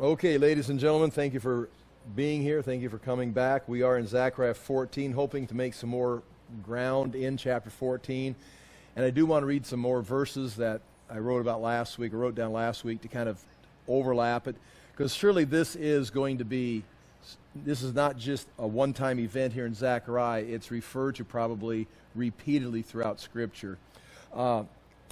Okay, ladies and gentlemen, thank you for being here. Thank you for coming back. We are in Zechariah 14, hoping to make some more ground in chapter 14. And I do want to read some more verses that I wrote down last week to kind of overlap it. Because surely this is not just a one-time event here in Zechariah. It's referred to probably repeatedly throughout Scripture. I'll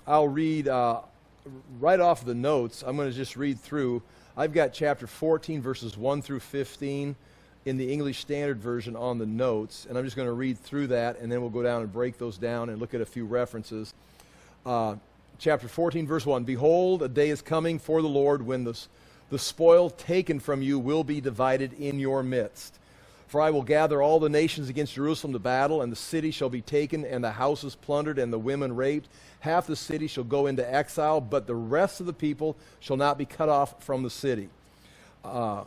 read right off the notes. I'm going to just read through. I've got chapter 14, verses 1 through 15 in the English Standard Version on the notes, and I'm just going to read through that, and then we'll go down and break those down and look at a few references. Chapter 14, verse 1, Behold, a day is coming for the Lord when the spoil taken from you will be divided in your midst. For I will gather all the nations against Jerusalem to battle, and the city shall be taken, and the houses plundered, and the women raped. Half the city shall go into exile, but the rest of the people shall not be cut off from the city. Then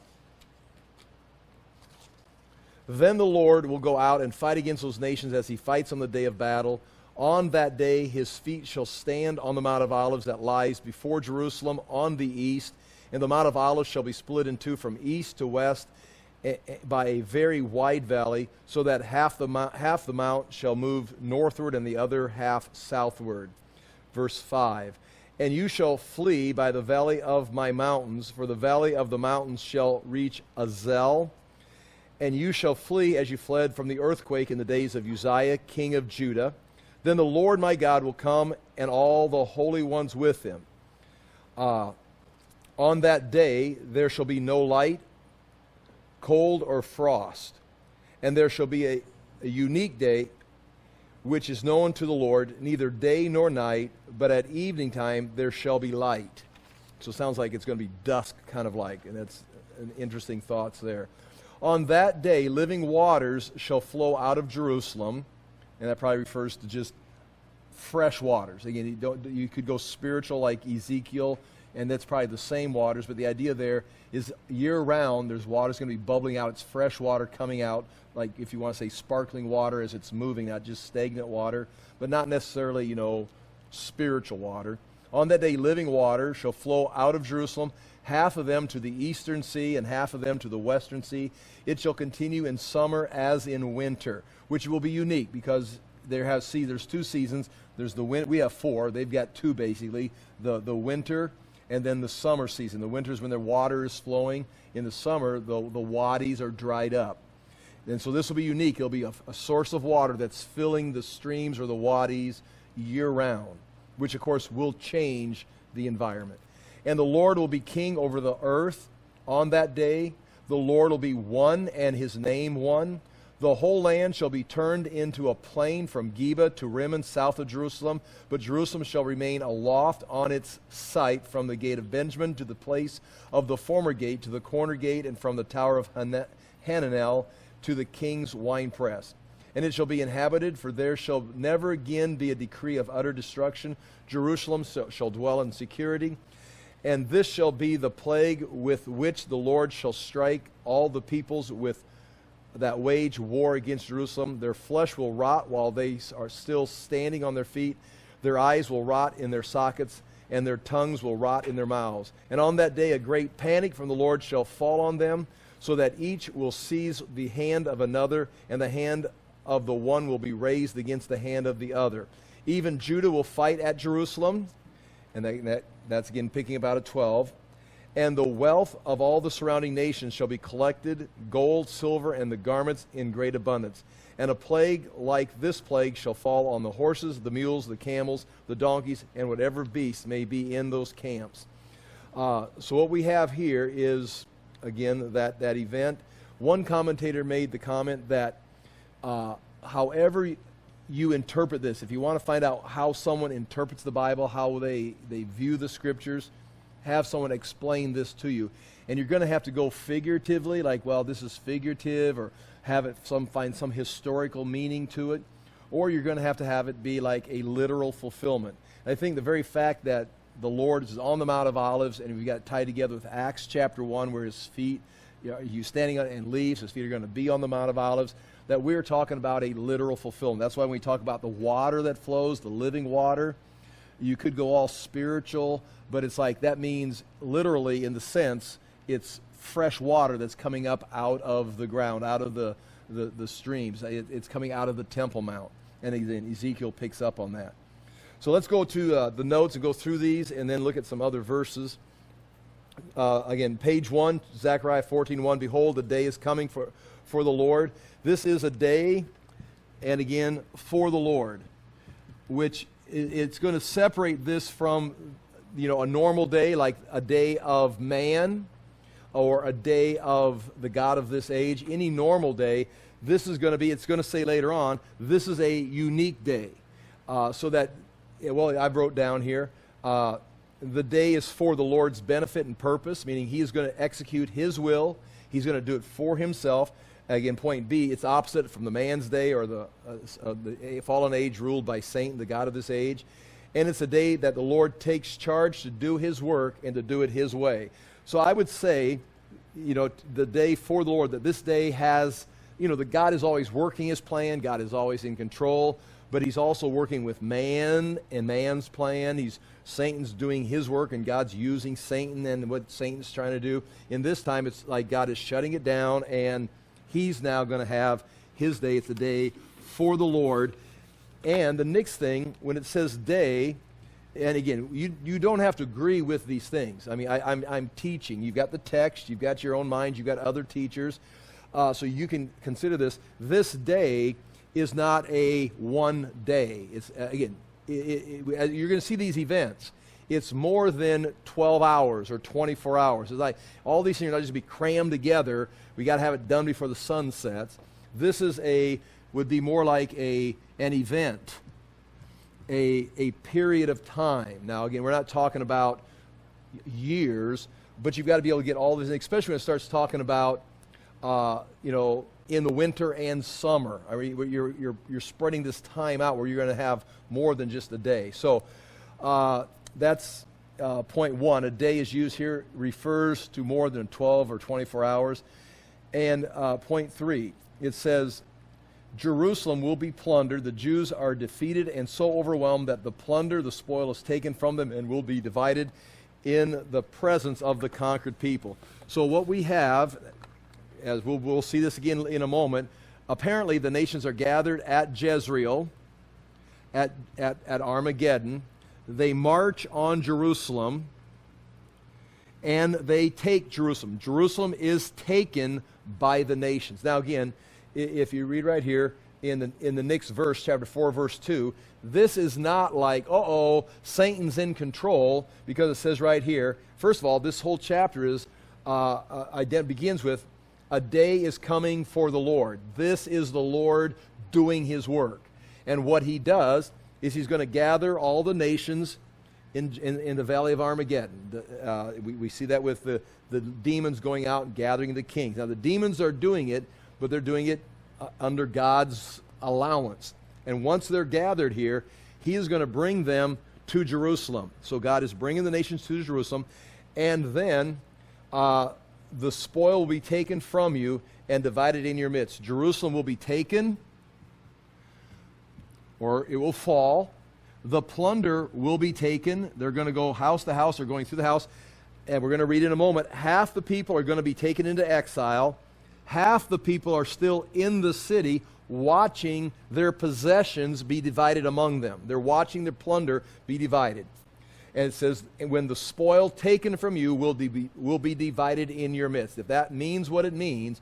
the Lord will go out and fight against those nations as he fights on the day of battle. On that day his feet shall stand on the Mount of Olives that lies before Jerusalem on the east, and the Mount of Olives shall be split in two from east to west, by a very wide valley, so that half the mount shall move northward and the other half southward. Verse 5, And you shall flee by the valley of my mountains, for the valley of the mountains shall reach Azel, and you shall flee as you fled from the earthquake in the days of Uzziah, king of Judah. Then the Lord my God will come, and all the holy ones with him. On that day there shall be no light, cold or frost, and there shall be a unique day which is known to the Lord, neither day nor night, but at evening time there shall be light. So it sounds like it's going to be dusk, kind of like, and that's an interesting thoughts there. On that day living waters shall flow out of Jerusalem, and that probably refers to just fresh waters. Again, you could go spiritual like Ezekiel, and that's probably the same waters, but the idea there is year-round there's water's going to be bubbling out. It's fresh water coming out, like if you want to say sparkling water as it's moving, not just stagnant water, but not necessarily, spiritual water. On that day living water shall flow out of Jerusalem, half of them to the eastern sea and half of them to the western sea. It shall continue in summer as in winter, which will be unique because there's two seasons. There's the we have four. They've got two basically. The winter and then the summer season. The winter is when the water is flowing. In the summer, the wadis are dried up. And so this will be unique. It'll be a source of water that's filling the streams or the wadis year-round, which, of course, will change the environment. And the Lord will be king over the earth on that day. The Lord will be one and his name one. The whole land shall be turned into a plain from Geba to Rimmon, south of Jerusalem. But Jerusalem shall remain aloft on its site from the gate of Benjamin to the place of the former gate to the corner gate, and from the tower of Hananel to the king's winepress. And it shall be inhabited, for there shall never again be a decree of utter destruction. Jerusalem shall dwell in security. And this shall be the plague with which the Lord shall strike all the peoples that wage war against Jerusalem. Their flesh will rot while they are still standing on their feet. Their eyes will rot in their sockets, and their tongues will rot in their mouths. And on that day a great panic from the Lord shall fall on them, so that each will seize the hand of another, and the hand of the one will be raised against the hand of the other. Even Judah will fight at Jerusalem, and that's again picking about at 12. And the wealth of all the surrounding nations shall be collected, gold, silver, and the garments in great abundance. And a plague like this plague shall fall on the horses, the mules, the camels, the donkeys, and whatever beast may be in those camps. So what we have here is, again, that event. One commentator made the comment that however you interpret this, if you want to find out how someone interprets the Bible, how they view the Scriptures, have someone explain this to you. And you're going to have to go figuratively, like, well, this is figurative, or find some historical meaning to it, or you're going to have it be like a literal fulfillment. And I think the very fact that the Lord is on the Mount of Olives, and we got it tied together with Acts chapter 1, where his feet, he's standing on it and leaves, his feet are going to be on the Mount of Olives, that we're talking about a literal fulfillment. That's why when we talk about the water that flows, the living water, you could go all spiritual, but it's like that means literally in the sense it's fresh water that's coming up out of the ground, out of the streams. It's coming out of the Temple Mount. And then Ezekiel picks up on that. So let's go to the notes and go through these and then look at some other verses. Again, page 1, Zechariah 14:1, behold, the day is coming for the Lord. This is a day, and again, for the Lord, which it's going to separate this from, a normal day, like a day of man or a day of the God of this age. Any normal day, this is going to be, it's going to say later on, this is a unique day. So that, I wrote down here, the day is for the Lord's benefit and purpose, meaning he is going to execute his will. He's going to do it for himself. Again, point B, it's opposite from the man's day or the fallen age ruled by Satan, the god of this age. And it's a day that the Lord takes charge to do his work and to do it his way. So I would say, the day for the Lord, that this day has, that God is always working his plan. God is always in control. But he's also working with man and man's plan. Satan's doing his work, and God's using Satan and what Satan's trying to do. In this time, it's like God is shutting it down, and he's now going to have his day. It's a day for the Lord. And the next thing, when it says day, and again, you don't have to agree with these things. I mean, I'm teaching. You've got the text. You've got your own mind. You've got other teachers. So you can consider this. This day is not a one day. It's again, you're going to see these events. It's more than 12 hours or 24 hours. It's like all these things are not just be crammed together. We got to have it done before the sun sets. This would be more like an event, a period of time. Now again, we're not talking about years, but you've got to be able to get all these, especially when it starts talking about in the winter and summer. I mean, you're spreading this time out where you're going to have more than just a day. So that's point 1. A day is used here, refers to more than 12 or 24 hours. And point 3, it says, Jerusalem will be plundered. The Jews are defeated and so overwhelmed that the plunder, the spoil, is taken from them and will be divided in the presence of the conquered people. So what we have, as we'll see this again in a moment, apparently the nations are gathered at Jezreel, at Armageddon. They march on Jerusalem, and they take Jerusalem. Jerusalem is taken by the nations. Now again, if you read right here in the next verse, chapter 4, verse 2, this is not like, Satan's in control, because it says right here, first of all, this whole chapter begins with, a day is coming for the Lord. This is the Lord doing his work. And what he does is he's going to gather all the nations in the valley of Armageddon. We see that with the demons going out and gathering the kings. Now the demons are doing it, but they're doing it under God's allowance. And once they're gathered here, he is going to bring them to Jerusalem. So God is bringing the nations to Jerusalem, and then the spoil will be taken from you and divided in your midst. Jerusalem will be taken, or it will fall. The plunder will be taken. They're going to go house to house. They're going through the house. And we're going to read in a moment, half the people are going to be taken into exile. Half the people are still in the city watching their possessions be divided among them. They're watching their plunder be divided. And it says, when the spoil taken from you will be divided in your midst. If that means what it means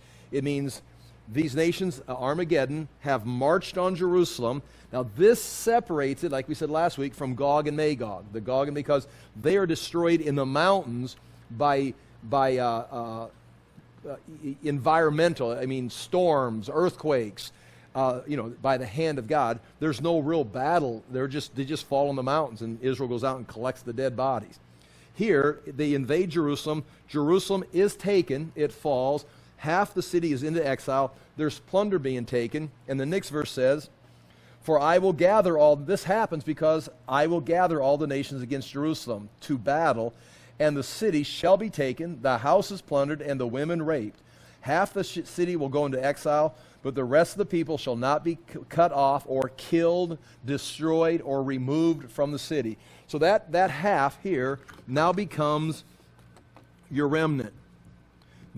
these nations, Armageddon, have marched on Jerusalem. Now this separates it, like we said last week, from Gog and Magog. The Gog and because they are destroyed in the mountains by environmental, storms, earthquakes, by the hand of God. There's no real battle. They just fall in the mountains, and Israel goes out and collects the dead bodies. Here, they invade Jerusalem. Jerusalem is taken. It falls. Half the city is into exile. There's plunder being taken. And the next verse says, for I will gather all, this happens because I will gather all the nations against Jerusalem to battle, and the city shall be taken, the houses plundered, and the women raped. Half the city will go into exile, but the rest of the people shall not be cut off or killed, destroyed, or removed from the city. So that half here now becomes your remnant.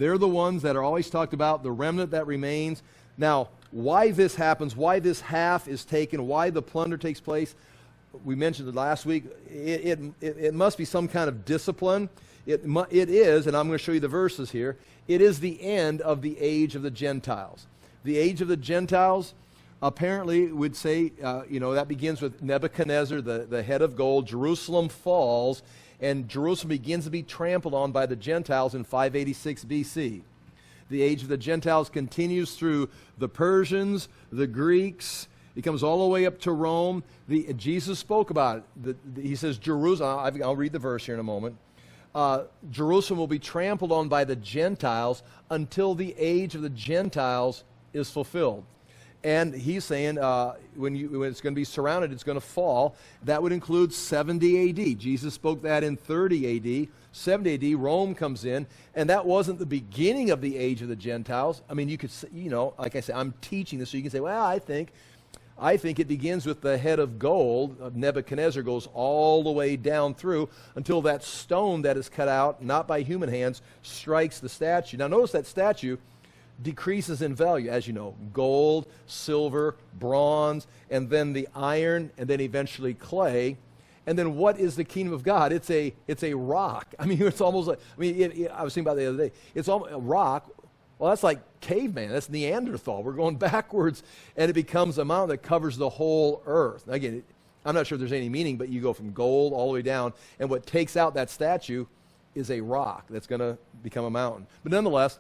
They're the ones that are always talked about, the remnant that remains. Now, why this happens, why this half is taken, why the plunder takes place, we mentioned it last week. It must be some kind of discipline. It is, and I'm going to show you the verses here, it is the end of the age of the Gentiles. The age of the Gentiles apparently would say, that begins with Nebuchadnezzar, the head of gold. Jerusalem falls, and Jerusalem begins to be trampled on by the Gentiles in 586 BC. The age of the Gentiles continues through the Persians, the Greeks. It comes all the way up to Rome. Jesus spoke about it. He says, Jerusalem, I'll read the verse here in a moment. Jerusalem will be trampled on by the Gentiles until the age of the Gentiles is fulfilled. And he's saying when it's going to be surrounded, it's going to fall. That would include 70 A.D. Jesus spoke that in 30 A.D. 70 A.D., Rome comes in, and that wasn't the beginning of the age of the Gentiles. I mean, you could, like I said, I'm teaching this, so you can say, well, I think it begins with the head of gold of Nebuchadnezzar, goes all the way down through until that stone that is cut out, not by human hands, strikes the statue. Now, notice that statue decreases in value, as you know, gold, silver, bronze, and then the iron, and then eventually clay. And then what is the kingdom of God? It's a rock. I mean, it's almost like, I was thinking about it the other day. It's almost a rock. Well, that's like caveman. That's Neanderthal. We're going backwards, and it becomes a mountain that covers the whole earth. Again, I'm not sure if there's any meaning, but you go from gold all the way down, and what takes out that statue is a rock that's going to become a mountain. But nonetheless,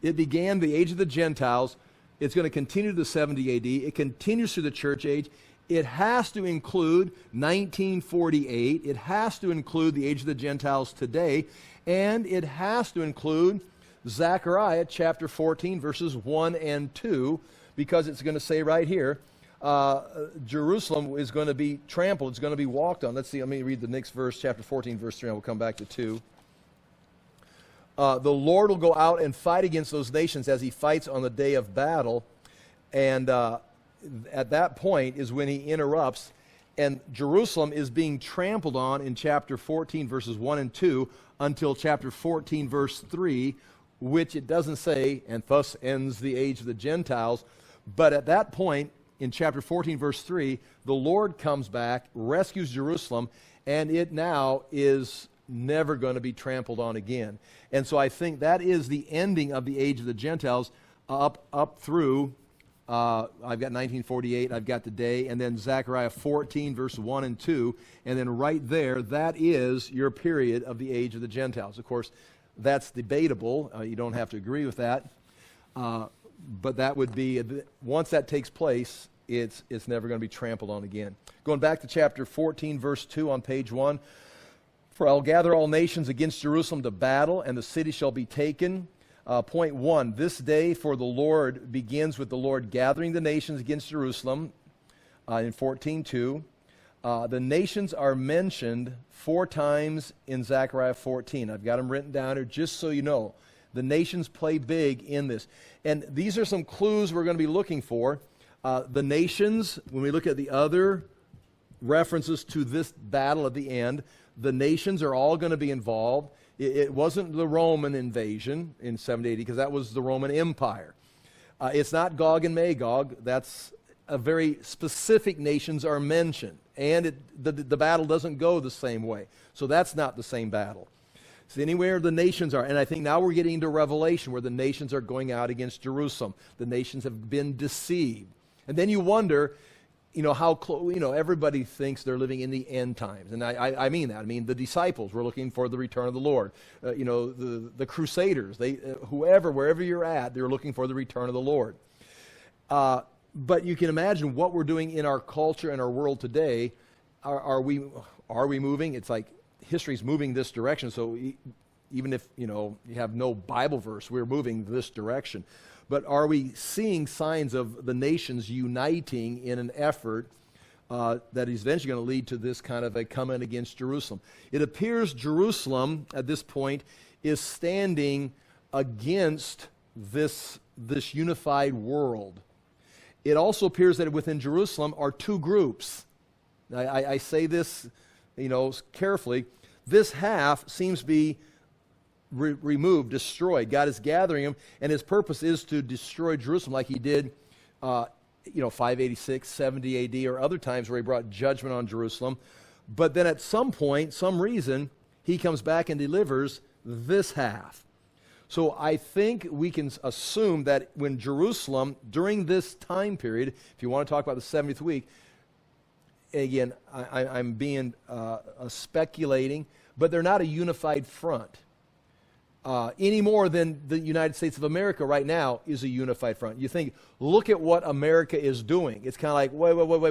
it began the age of the Gentiles. It's going to continue to the 70 AD. It continues through the church age. It has to include 1948. It has to include the age of the Gentiles today. And it has to include Zechariah chapter 14, verses 1 and 2, because it's going to say right here, Jerusalem is going to be trampled. It's going to be walked on. Let's see. Let me read the next verse, chapter 14, verse 3, and we'll come back to 2. The Lord will go out and fight against those nations as he fights on the day of battle. And at that point is when he interrupts. And Jerusalem is being trampled on in chapter 14, verses 1 and 2, until chapter 14, verse 3, which it doesn't say, and thus ends the age of the Gentiles. But at that point, in chapter 14, verse 3, the Lord comes back, rescues Jerusalem, and it now is never going to be trampled on again. And so I think that is the ending of the age of the Gentiles up through, I've got 1948, I've got the day, and then Zechariah 14, verse 1 and 2, and then right there, that is your period of the age of the Gentiles. Of course, that's debatable. You don't have to agree with that. But that would be, once that takes place, it's never going to be trampled on again. Going back to chapter 14, verse 2 on page 1, for I'll gather all nations against Jerusalem to battle, and the city shall be taken. Point 1, this day for the Lord begins with the Lord gathering the nations against Jerusalem in 14:2. The nations are mentioned 4 times in Zechariah 14. I've got them written down here just so you know. The nations play big in this. And these are some clues we're going to be looking for. The nations, when we look at the other references to this battle at the end, the nations are all going to be involved. It wasn't the Roman invasion in 780 because that was the Roman Empire. It's not Gog and Magog. That's a very specific nations are mentioned. And the battle doesn't go the same way. So that's not the same battle. So anywhere the nations are, and I think now we're getting into Revelation where the nations are going out against Jerusalem. The nations have been deceived. And then you wonder, how close, everybody thinks they're living in the end times. And I mean that. I mean, the disciples were looking for the return of the Lord. The crusaders, wherever you're at, they're looking for the return of the Lord. But you can imagine what we're doing in our culture and our world today. Are we moving? It's like history's moving this direction. So even if, you have no Bible verse, we're moving this direction. But are we seeing signs of the nations uniting in an effort that is eventually going to lead to this kind of a coming against Jerusalem? It appears Jerusalem, at this point, is standing against this unified world. It also appears that within Jerusalem are 2 groups. I say this, carefully. This half seems to be removed, destroyed. God is gathering them, and his purpose is to destroy Jerusalem like he did 586, 70 AD, or other times where he brought judgment on Jerusalem. But then at some point, some reason, he comes back and delivers this half. So I think we can assume that when Jerusalem, during this time period, if you want to talk about the 70th week, again, I'm being speculating, but they're not a unified front. Any more than the United States of America right now is a unified front. You think, look at what America is doing. It's kind of like,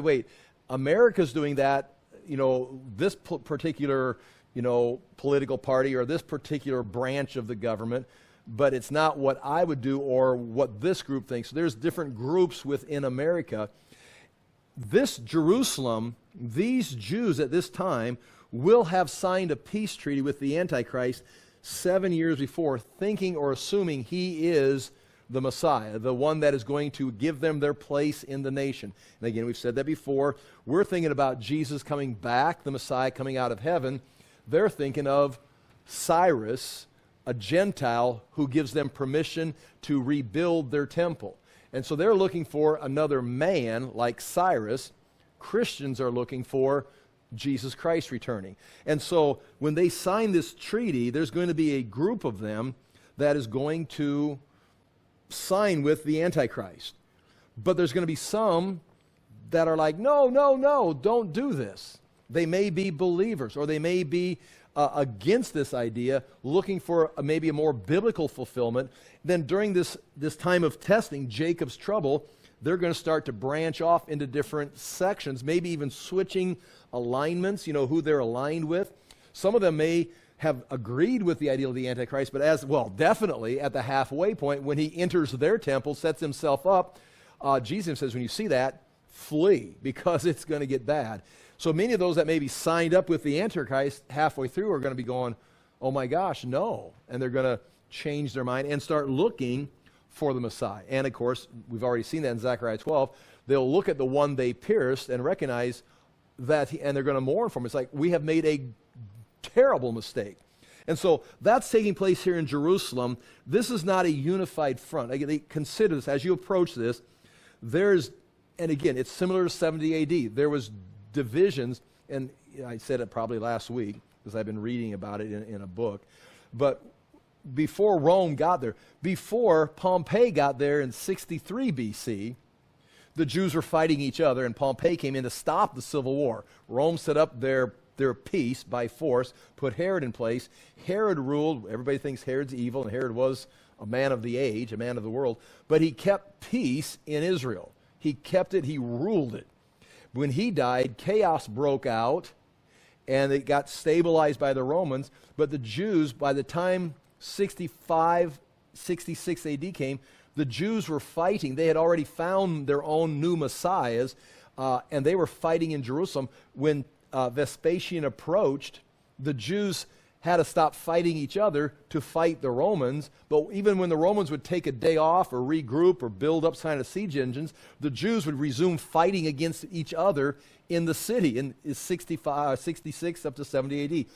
wait. America's doing that, this particular, political party or this particular branch of the government, but it's not what I would do or what this group thinks. So there's different groups within America. This Jerusalem, these Jews at this time will have signed a peace treaty with the Antichrist 7 years before, thinking or assuming he is the Messiah, the one that is going to give them their place in the nation. And again, we've said that before. We're thinking about Jesus coming back, the Messiah coming out of heaven. They're thinking of Cyrus, a Gentile who gives them permission to rebuild their temple. And so they're looking for another man like Cyrus. Christians are looking for Jesus Christ returning. And so when they sign this treaty, there's going to be a group of them that is going to sign with the Antichrist. But there's going to be some that are like, no, don't do this. They may be believers, or they may be against this idea, looking for maybe a more biblical fulfillment. Then during this time of testing, Jacob's trouble, they're going to start to branch off into different sections, maybe even switching alignments, who they're aligned with. Some of them may have agreed with the idea of the Antichrist, but definitely at the halfway point, when he enters their temple, sets himself up, Jesus says, when you see that, flee, because it's going to get bad. So many of those that maybe signed up with the Antichrist halfway through are going to be going, oh my gosh, no. And they're going to change their mind and start looking for the Messiah. And of course, we've already seen that in Zechariah 12. They'll look at the one they pierced and recognize that, and they're going to mourn for him. It's like, we have made a terrible mistake. And so that's taking place here in Jerusalem. This is not a unified front. Again, consider this as you approach this. And again, it's similar to 70 AD. There was divisions, and I said it probably last week because I've been reading about it in a book. But before Rome got there, before Pompey got there in 63 BC, the Jews were fighting each other, and Pompey came in to stop the civil war. Rome set up their peace by force, put Herod in place. Herod ruled. Everybody thinks Herod's evil, and Herod was a man of the age, a man of the world. But he kept peace in Israel. He kept it. He ruled it. When he died, chaos broke out, and it got stabilized by the Romans. But the Jews, by the time 65, 66 AD came, the Jews were fighting. They had already found their own new messiahs, and they were fighting in Jerusalem. When Vespasian approached, the Jews had to stop fighting each other to fight the Romans. But even when the Romans would take a day off or regroup or build up kind of siege engines, the Jews would resume fighting against each other in the city in 66 up to 70 AD.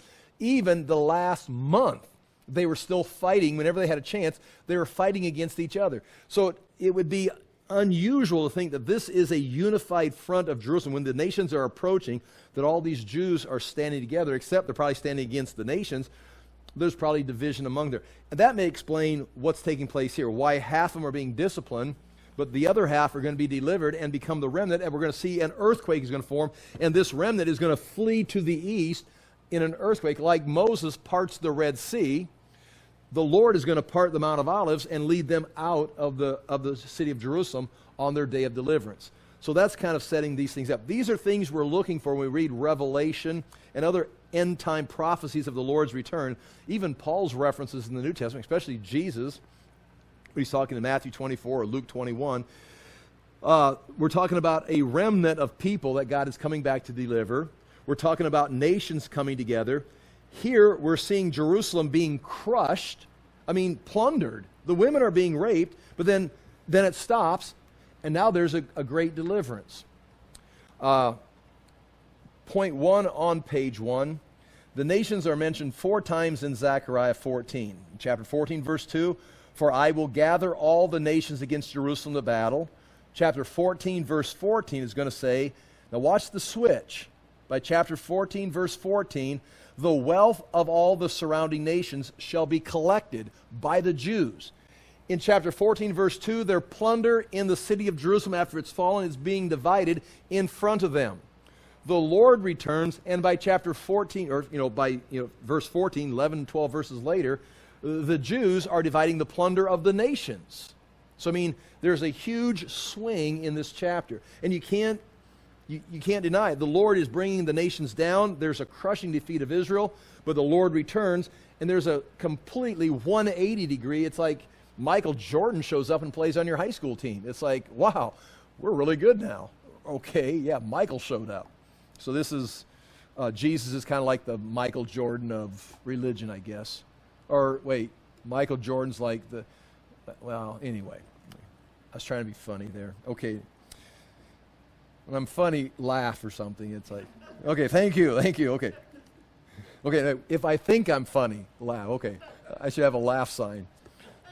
Even the last month, they were still fighting. Whenever they had a chance, they were fighting against each other. So it would be unusual to think that this is a unified front of Jerusalem when the nations are approaching, that all these Jews are standing together, except they're probably standing against the nations. There's probably division among them. And that may explain what's taking place here, why half of them are being disciplined, but the other half are going to be delivered and become the remnant, and we're going to see an earthquake is going to form, and this remnant is going to flee to the east in an earthquake, like Moses parts the Red Sea. The Lord is going to part the Mount of Olives and lead them out of the city of Jerusalem on their day of deliverance. So that's kind of setting these things up. These are things we're looking for when we read Revelation and other end-time prophecies of the Lord's return. Even Paul's references in the New Testament, especially Jesus, he's talking in Matthew 24 or Luke 21. We're talking about a remnant of people that God is coming back to deliver. We're talking about nations coming together. Here, we're seeing Jerusalem being crushed, plundered. The women are being raped, but then it stops, and now there's a great deliverance. Point 1 on page 1, The nations are mentioned 4 times in Zechariah 14. In chapter 14, verse 2, for I will gather all the nations against Jerusalem to battle. Chapter 14, verse 14 is going to say, now watch the switch. By chapter 14, verse 14, the wealth of all the surrounding nations shall be collected by the Jews. In chapter 14, verse 2, their plunder in the city of Jerusalem after it's fallen is being divided in front of them. The Lord returns, and by chapter 14, or verse 14, 11, 12 verses later, the Jews are dividing the plunder of the nations. So, I mean, there's a huge swing in this chapter. And you can't deny it. The Lord is bringing the nations down. There's a crushing defeat of Israel, but the Lord returns, and there's a completely 180 degree. It's like Michael Jordan shows up and plays on your high school team. It's like, wow, we're really good now. Okay, yeah, Michael showed up. So this is, Jesus is kind of like the Michael Jordan of religion, I guess. Or, wait, Michael Jordan's like well, anyway. I was trying to be funny there. Okay. When I'm funny, laugh or something. It's like, okay, thank you, okay. Okay, if I think I'm funny, laugh. Okay, I should have a laugh sign.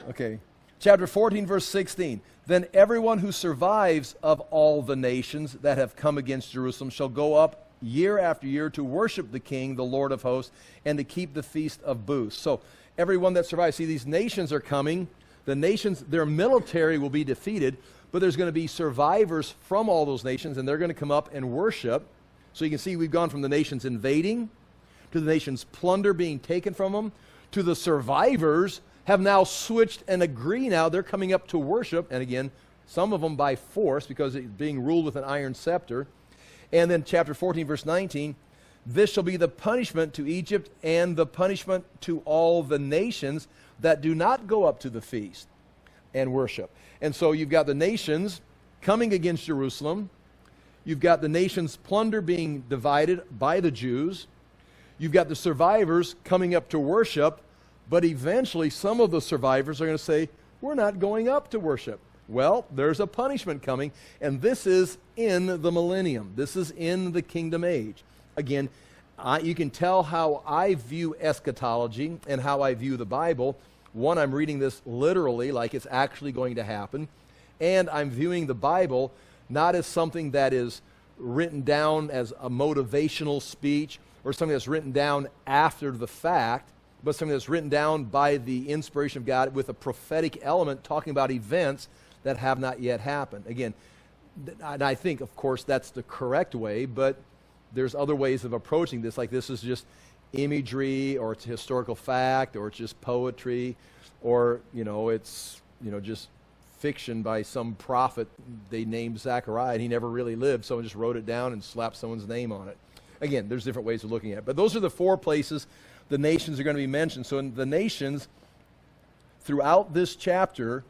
Okay. Chapter 14, verse 16. Then everyone who survives of all the nations that have come against Jerusalem shall go up year after year to worship the King, the Lord of hosts, and to keep the feast of booths. So everyone that survives, see, these nations are coming. The nations, their military will be defeated, but there's going to be survivors from all those nations, and they're going to come up and worship. So you can see we've gone from the nations invading to the nations' plunder being taken from them to the survivors have now switched and agree now. They're coming up to worship, and again, some of them by force because it's being ruled with an iron scepter. And then chapter 14, verse 19, this shall be the punishment to Egypt and the punishment to all the nations that do not go up to the feast and worship. And so you've got the nations coming against Jerusalem. You've got the nations' plunder being divided by the Jews. You've got the survivors coming up to worship, but eventually some of the survivors are going to say, we're not going up to worship. Well, there's a punishment coming, and this is in the millennium. This is in the kingdom age. Again, you can tell how I view eschatology and how I view the Bible. One, I'm reading this literally, like it's actually going to happen, and I'm viewing the Bible not as something that is written down as a motivational speech or something that's written down after the fact, but something that's written down by the inspiration of God with a prophetic element talking about events that have not yet happened. Again, and I think, of course, that's the correct way, but there's other ways of approaching this, like this is just imagery, or it's a historical fact, or it's just poetry, or, it's, just fiction by some prophet they named Zechariah, and he never really lived. Someone just wrote it down and slapped someone's name on it. Again, there's different ways of looking at it. But those are the 4 places the nations are going to be mentioned. So in the nations, throughout this chapter,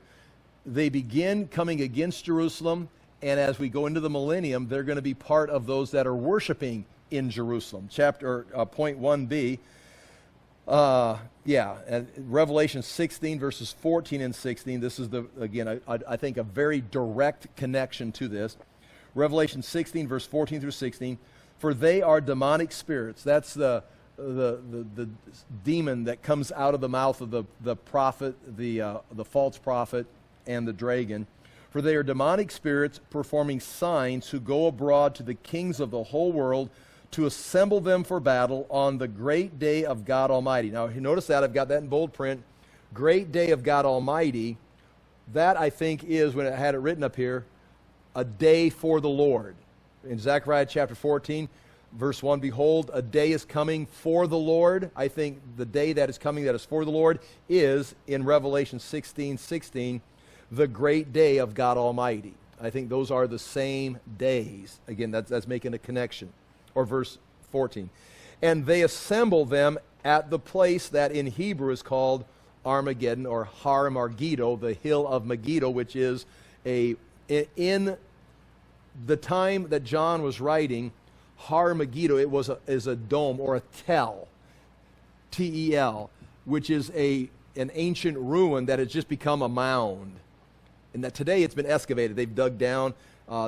they begin coming against Jerusalem, and as we go into the millennium, they're going to be part of those that are worshiping in Jerusalem. Point 1b, Revelation 16, verses 14 and 16. This is, I think, a very direct connection to this. Revelation 16, verse 14 through 16. For they are demonic spirits. That's the demon that comes out of the mouth of the prophet, the false prophet, and the dragon. For they are demonic spirits performing signs who go abroad to the kings of the whole world to assemble them for battle on the great day of God Almighty. Now, you notice that I've got that in bold print. Great day of God Almighty. That, I think, is, when it had it written up here, a day for the Lord. In Zechariah chapter 14, verse 1, behold, a day is coming for the Lord. I think the day that is coming that is for the Lord is, in Revelation 16:16, the great day of God Almighty. I think those are the same days. Again, that's making a connection. Or verse 14. And they assemble them at the place that in Hebrew is called Armageddon, or Har Megiddo, the hill of Megiddo, which is in the time that John was writing, Har Megiddo, is a dome or a tel, T-E-L, which is an ancient ruin that has just become a mound. And that today it's been excavated. They've dug down.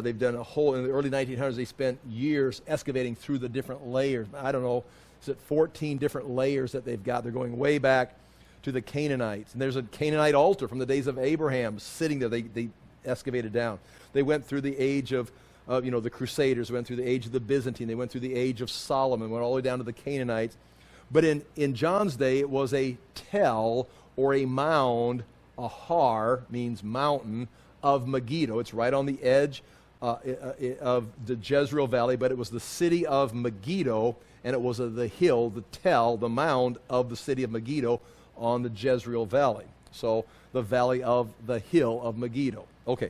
They've done a whole, in the early 1900s, they spent years excavating through the different layers. I don't know, It's at 14 different layers that they've got. They're going way back to the Canaanites. And there's a Canaanite altar from the days of Abraham sitting there. They excavated down. They went through the age of the Crusaders, went through the age of the Byzantine. They went through the age of Solomon, went all the way down to the Canaanites. But in John's day, it was a tell or a mound. A har means mountain of Megiddo. It's right on the edge of the Jezreel Valley, but it was the city of Megiddo, and it was the hill, the tell, the mound of the city of Megiddo on the Jezreel Valley. So the valley of the hill of Megiddo. Okay,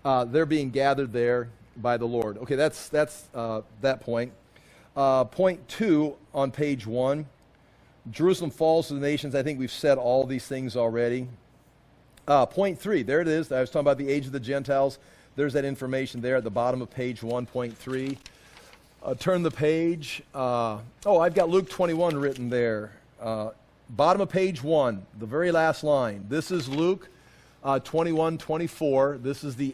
they're being gathered there by the Lord. Okay, that's that point. Point 2 on page 1, Jerusalem falls to the nations. I think we've said all these things already. Point 3, there it is. I was talking about the age of the Gentiles. There's that information there at the bottom of page 1.3. Turn the page. I've got Luke 21 written there. Bottom of page 1, the very last line. This is Luke 21:24. This is the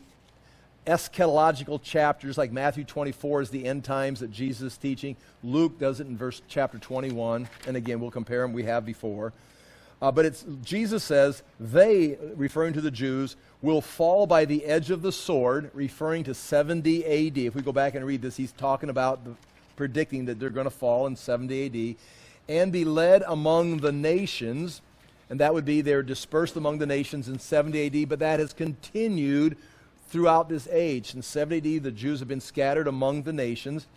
eschatological chapters, like Matthew 24 is the end times that Jesus is teaching. Luke does it in chapter 21. And again, we'll compare them. We have before. But Jesus says, they, referring to the Jews, will fall by the edge of the sword, referring to 70 A.D. If we go back and read this, he's talking about predicting that they're going to fall in 70 A.D. and be led among the nations. And that would be they're dispersed among the nations in 70 A.D., but that has continued throughout this age. In 70 A.D., the Jews have been scattered among the nations.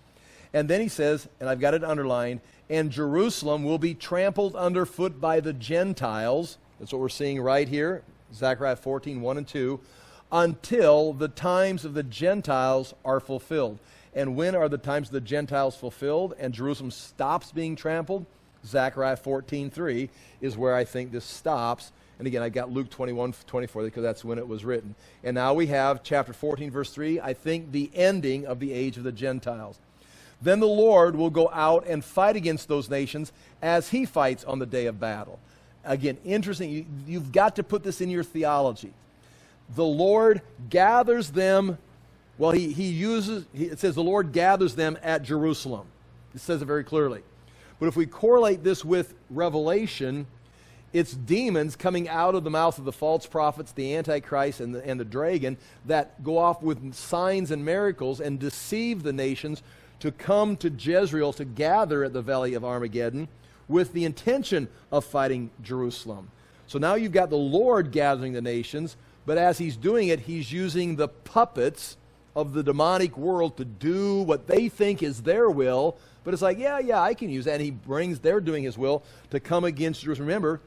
And then he says, and I've got it underlined, and Jerusalem will be trampled underfoot by the Gentiles. That's what we're seeing right here, Zechariah 14:1 and 2, until the times of the Gentiles are fulfilled. And when are the times of the Gentiles fulfilled and Jerusalem stops being trampled? Zechariah 14:3 is where I think this stops. And again, I got Luke 21:24 because that's when it was written. And now we have chapter 14, verse 3, I think the ending of the age of the Gentiles. Then the Lord will go out and fight against those nations as he fights on the day of battle. Again, interesting. You've got to put this in your theology. The Lord gathers them. Well, it says the Lord gathers them at Jerusalem. It says it very clearly. But if we correlate this with Revelation, it's demons coming out of the mouth of the false prophets, the Antichrist, and the dragon that go off with signs and miracles and deceive the nations to come to Jezreel to gather at the Valley of Armageddon with the intention of fighting Jerusalem. So now you've got the Lord gathering the nations, but as he's doing it, he's using the puppets of the demonic world to do what they think is their will. But it's like, yeah, I can use that. And they're doing his will to come against Jerusalem. Remember,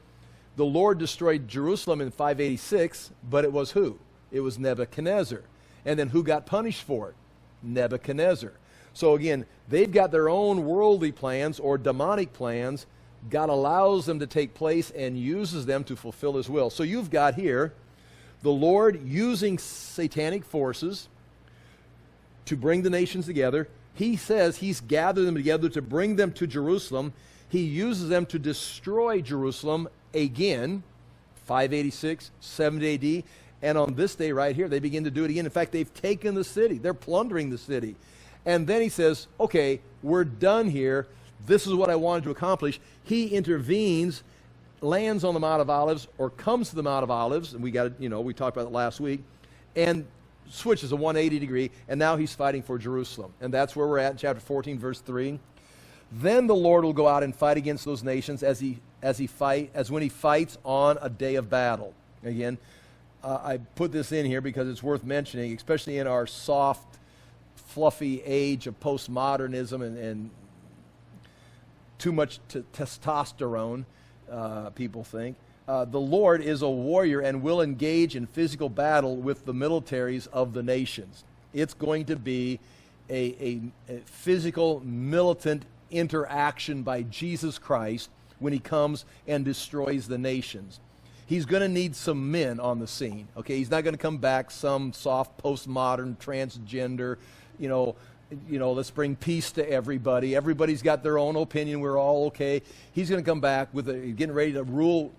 the Lord destroyed Jerusalem in 586, but it was who? It was Nebuchadnezzar. And then who got punished for it? Nebuchadnezzar. So again, they've got their own worldly plans or demonic plans. God allows them to take place and uses them to fulfill his will. So you've got here the Lord using satanic forces to bring the nations together. He says he's gathered them together to bring them to Jerusalem. He uses them to destroy Jerusalem again, 586, 70 AD. And on this day right here, they begin to do it again. In fact, they've taken the city. They're plundering the city. And then he says, okay, we're done here. This is what I wanted to accomplish. He intervenes, lands on the Mount of Olives, or comes to the Mount of Olives, and we talked about it last week, and switches a 180 degree, and now he's fighting for Jerusalem. And that's where we're at in chapter 14, verse 3. Then the Lord will go out and fight against those nations as when he fights on a day of battle. Again, I put this in here because it's worth mentioning, especially in our soft, fluffy age of postmodernism and too much testosterone, people think. The Lord is a warrior and will engage in physical battle with the militaries of the nations. It's going to be a physical, militant interaction by Jesus Christ when he comes and destroys the nations. He's going to need some men on the scene. Okay, he's not going to come back some soft, postmodern, transgender, let's bring peace to everybody. Everybody's got their own opinion. We're all okay. He's going to come back with getting ready to rule.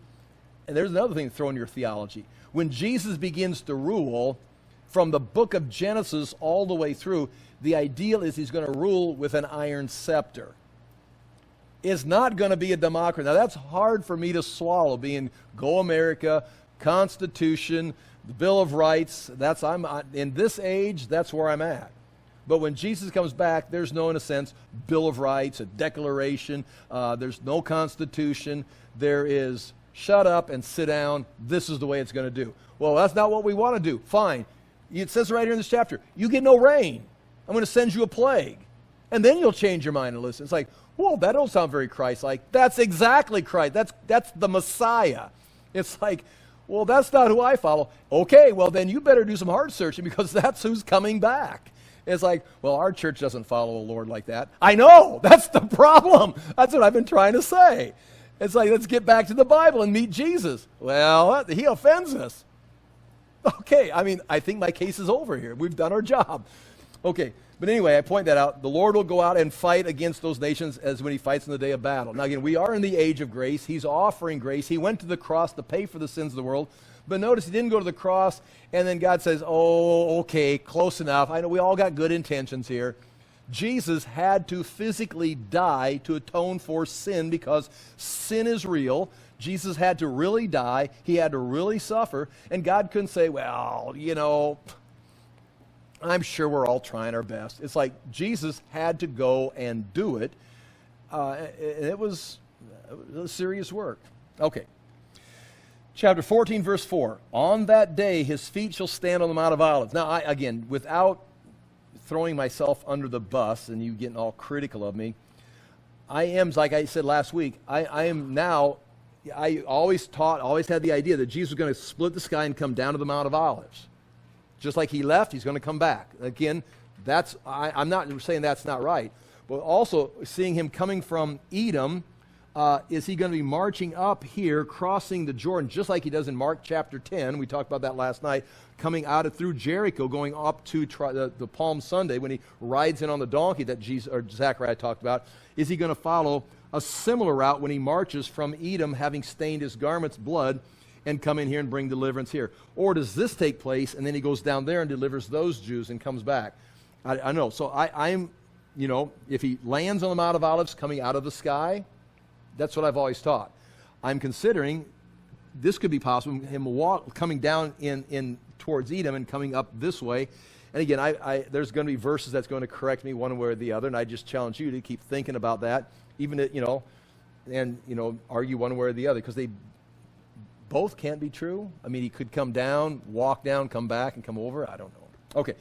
And there's another thing to throw in your theology. When Jesus begins to rule, from the book of Genesis all the way through, the ideal is he's going to rule with an iron scepter. It's not going to be a democracy. Now, that's hard for me to swallow, being Go America, Constitution, the Bill of Rights. In this age, that's where I'm at. But when Jesus comes back, there's no, in a sense, Bill of Rights, a declaration. There's no Constitution. There is shut up and sit down. This is the way it's going to do. Well, that's not what we want to do. Fine. It says right here in this chapter, you get no rain. I'm going to send you a plague. And then you'll change your mind and listen. It's like, whoa, that don't sound very Christ-like. That's exactly Christ. That's the Messiah. It's like, well, that's not who I follow. Okay, well, then you better do some heart searching because that's who's coming back. It's like, well, our church doesn't follow the Lord like that. I know. That's the problem. That's what I've been trying to say. It's like, let's get back to the Bible and meet Jesus. Well, he offends us. Okay, I think my case is over here. We've done our job. Okay, but anyway, I point that out. The Lord will go out and fight against those nations as when he fights in the day of battle. Now again, we are in the age of grace. He's offering grace. He went to the cross to pay for the sins of the world. But notice he didn't go to the cross and then God says, oh, okay, close enough. I know we all got good intentions here. Jesus had to physically die to atone for sin because sin is real. Jesus had to really die. He had to really suffer. And God couldn't say, well, I'm sure we're all trying our best. It's like Jesus had to go and do it. It was serious work. Okay. Chapter 14, verse 4. On that day, his feet shall stand on the Mount of Olives. Now, again, without throwing myself under the bus and you getting all critical of me, I am, like I said last week, I am now, I always had the idea that Jesus was going to split the sky and come down to the Mount of Olives. Just like he left, he's going to come back. Again, I'm not saying that's not right. But also, seeing him coming from Edom, is he going to be marching up here, crossing the Jordan, just like he does in Mark chapter 10, we talked about that last night, coming out through Jericho, going up to the Palm Sunday, when he rides in on the donkey that Zechariah talked about. Is he going to follow a similar route when he marches from Edom, having stained his garments blood, and come in here and bring deliverance here? Or does this take place, and then he goes down there and delivers those Jews and comes back? I know. So I'm, if he lands on the Mount of Olives coming out of the sky, that's what I've always taught. I'm considering this could be possible, him coming down in towards Edom and coming up this way. And again, there's going to be verses that's going to correct me one way or the other, and I just challenge you to keep thinking about that, even argue one way or the other, because they both can't be true. He could come down, walk down, come back, and come over. I don't know. Okay.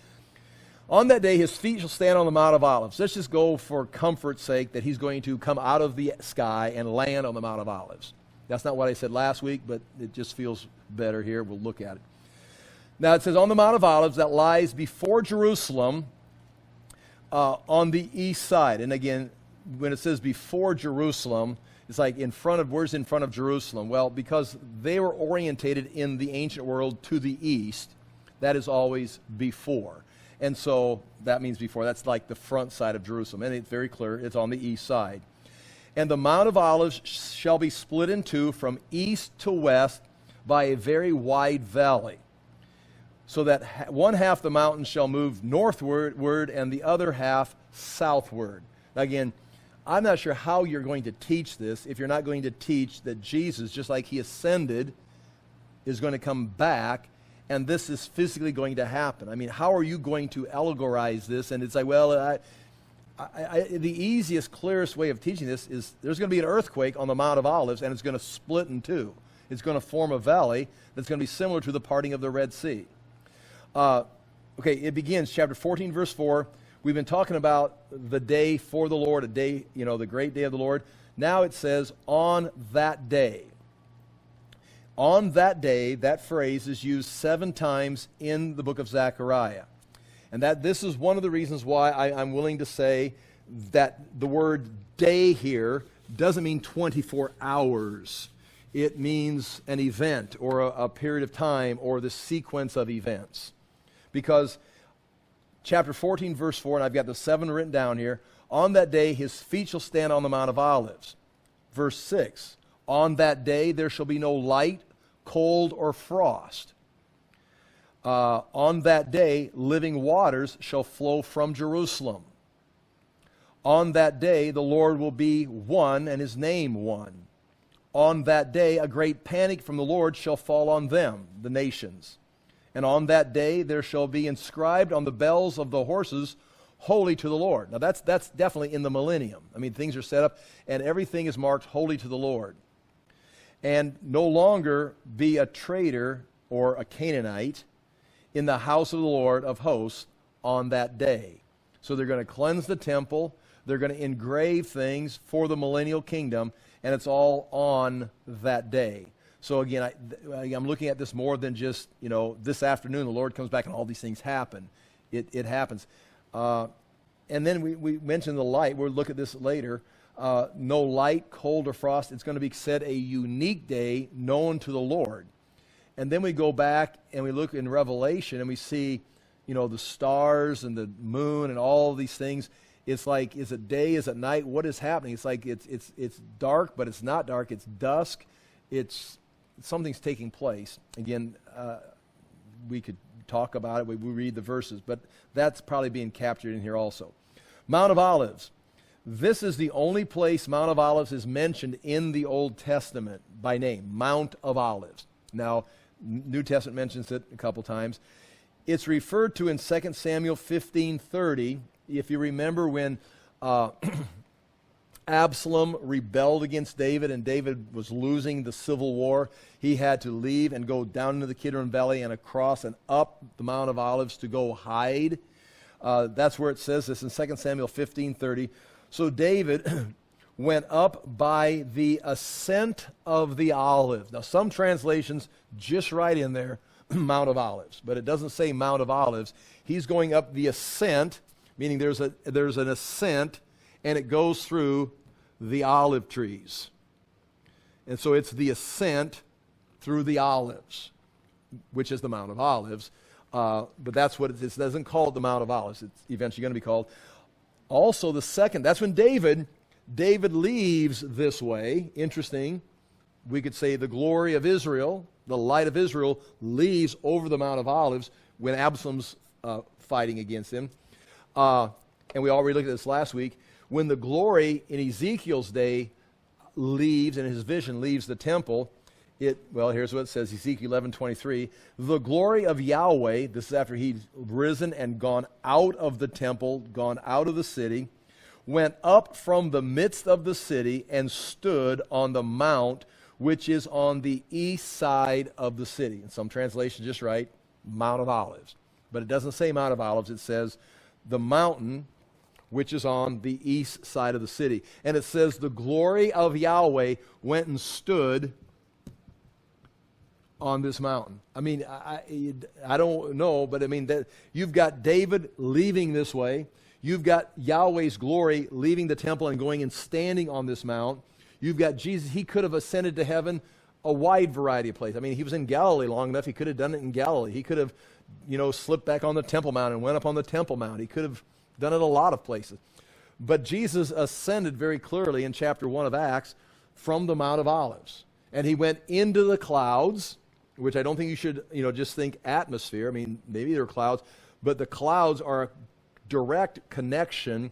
On that day, his feet shall stand on the Mount of Olives. Let's just go for comfort's sake that he's going to come out of the sky and land on the Mount of Olives. That's not what I said last week, but it just feels better here. We'll look at it. Now it says on the Mount of Olives that lies before Jerusalem on the east side. And again, when it says before Jerusalem, it's like where's in front of Jerusalem? Well, because they were orientated in the ancient world to the east, that is always before. And so that means before. That's like the front side of Jerusalem. And it's very clear, it's on the east side. And the Mount of Olives shall be split in two from east to west by a very wide valley, so that one half the mountain shall move northward and the other half southward. Again, I'm not sure how you're going to teach this if you're not going to teach that Jesus, just like he ascended, is going to come back, and this is physically going to happen. How are you going to allegorize this? And it's like, well, the easiest, clearest way of teaching this is there's going to be an earthquake on the Mount of Olives, and it's going to split in two. It's going to form a valley that's going to be similar to the parting of the Red Sea. Okay, it begins, chapter 14, verse 4. We've been talking about the day for the Lord, a day, the great day of the Lord. Now it says, on that day. On that day, that phrase is used 7 times in the book of Zechariah. And this is one of the reasons why I'm willing to say that the word day here doesn't mean 24 hours. It means an event or a period of time or the sequence of events. Because chapter 14, verse 4, and I've got the 7 written down here, on that day his feet shall stand on the Mount of Olives. Verse 6, on that day there shall be no light, cold, or frost. On that day living waters shall flow from Jerusalem. On that day, the Lord will be one and his name one. On that day, a great panic from the Lord shall fall on them, the nations. And on that day, there shall be inscribed on the bells of the horses, holy to the Lord. Now that's definitely in the millennium. I mean, things are set up and everything is marked holy to the Lord. And no longer be a traitor or a Canaanite in the house of the Lord of hosts on that day. So they're going to cleanse the temple. They're going to engrave things for the millennial kingdom, and it's all on that day. So again, I'm looking at this more than just, this afternoon the Lord comes back and all these things happen. It happens. And then we mentioned the light. We'll look at this later. No light, cold, or frost. It's going to be said a unique day known to the Lord. And then we go back and we look in Revelation and we see, the stars and the moon and all these things. It's like, is it day, is it night? What is happening? It's like it's dark, but it's not dark. It's dusk. Something's taking place. Again, we could talk about it. We read the verses, but that's probably being captured in here also. Mount of Olives. This is the only place Mount of Olives is mentioned in the Old Testament by name, Mount of Olives. Now, New Testament mentions it a couple times. It's referred to in 2 Samuel 15:30. If you remember when Absalom rebelled against David and David was losing the civil war, he had to leave and go down into the Kidron Valley and across and up the Mount of Olives to go hide. That's where it says this in 2 Samuel 15:30. So David went up by the ascent of the olive. Now some translations just write in there Mount of Olives, but it doesn't say Mount of Olives. He's going up the ascent, meaning there's an ascent, and it goes through the olive trees. And so it's the ascent through the olives, which is the Mount of Olives. But that's what it doesn't call it the Mount of Olives. It's eventually going to be called. Also the second, that's when David leaves this way. Interesting. We could say the glory of Israel, the light of Israel, leaves over the Mount of Olives when Absalom's fighting against him. And we already looked at this last week. When the glory in Ezekiel's day leaves, and his vision leaves the temple, here's what it says, Ezekiel 11:23. The glory of Yahweh, this is after he'd risen and gone out of the temple, gone out of the city, went up from the midst of the city and stood on the mount which is on the east side of the city. And some translations just write Mount of Olives. But it doesn't say Mount of Olives. It says the mountain which is on the east side of the city. And it says the glory of Yahweh went and stood on this mountain. I mean, I don't know, but I mean, that you've got David leaving this way. You've got Yahweh's glory leaving the temple and going and standing on this mount. You've got Jesus. He could have ascended to heaven a wide variety of places. I mean, he was in Galilee long enough. He could have done it in Galilee. He could have, slipped back on the Temple Mount and went up on the Temple Mount. He could have done it a lot of places. But Jesus ascended very clearly in chapter 1 of Acts from the Mount of Olives. And he went into the clouds, which I don't think you should, just think atmosphere. I mean, maybe there are clouds, but the clouds are a direct connection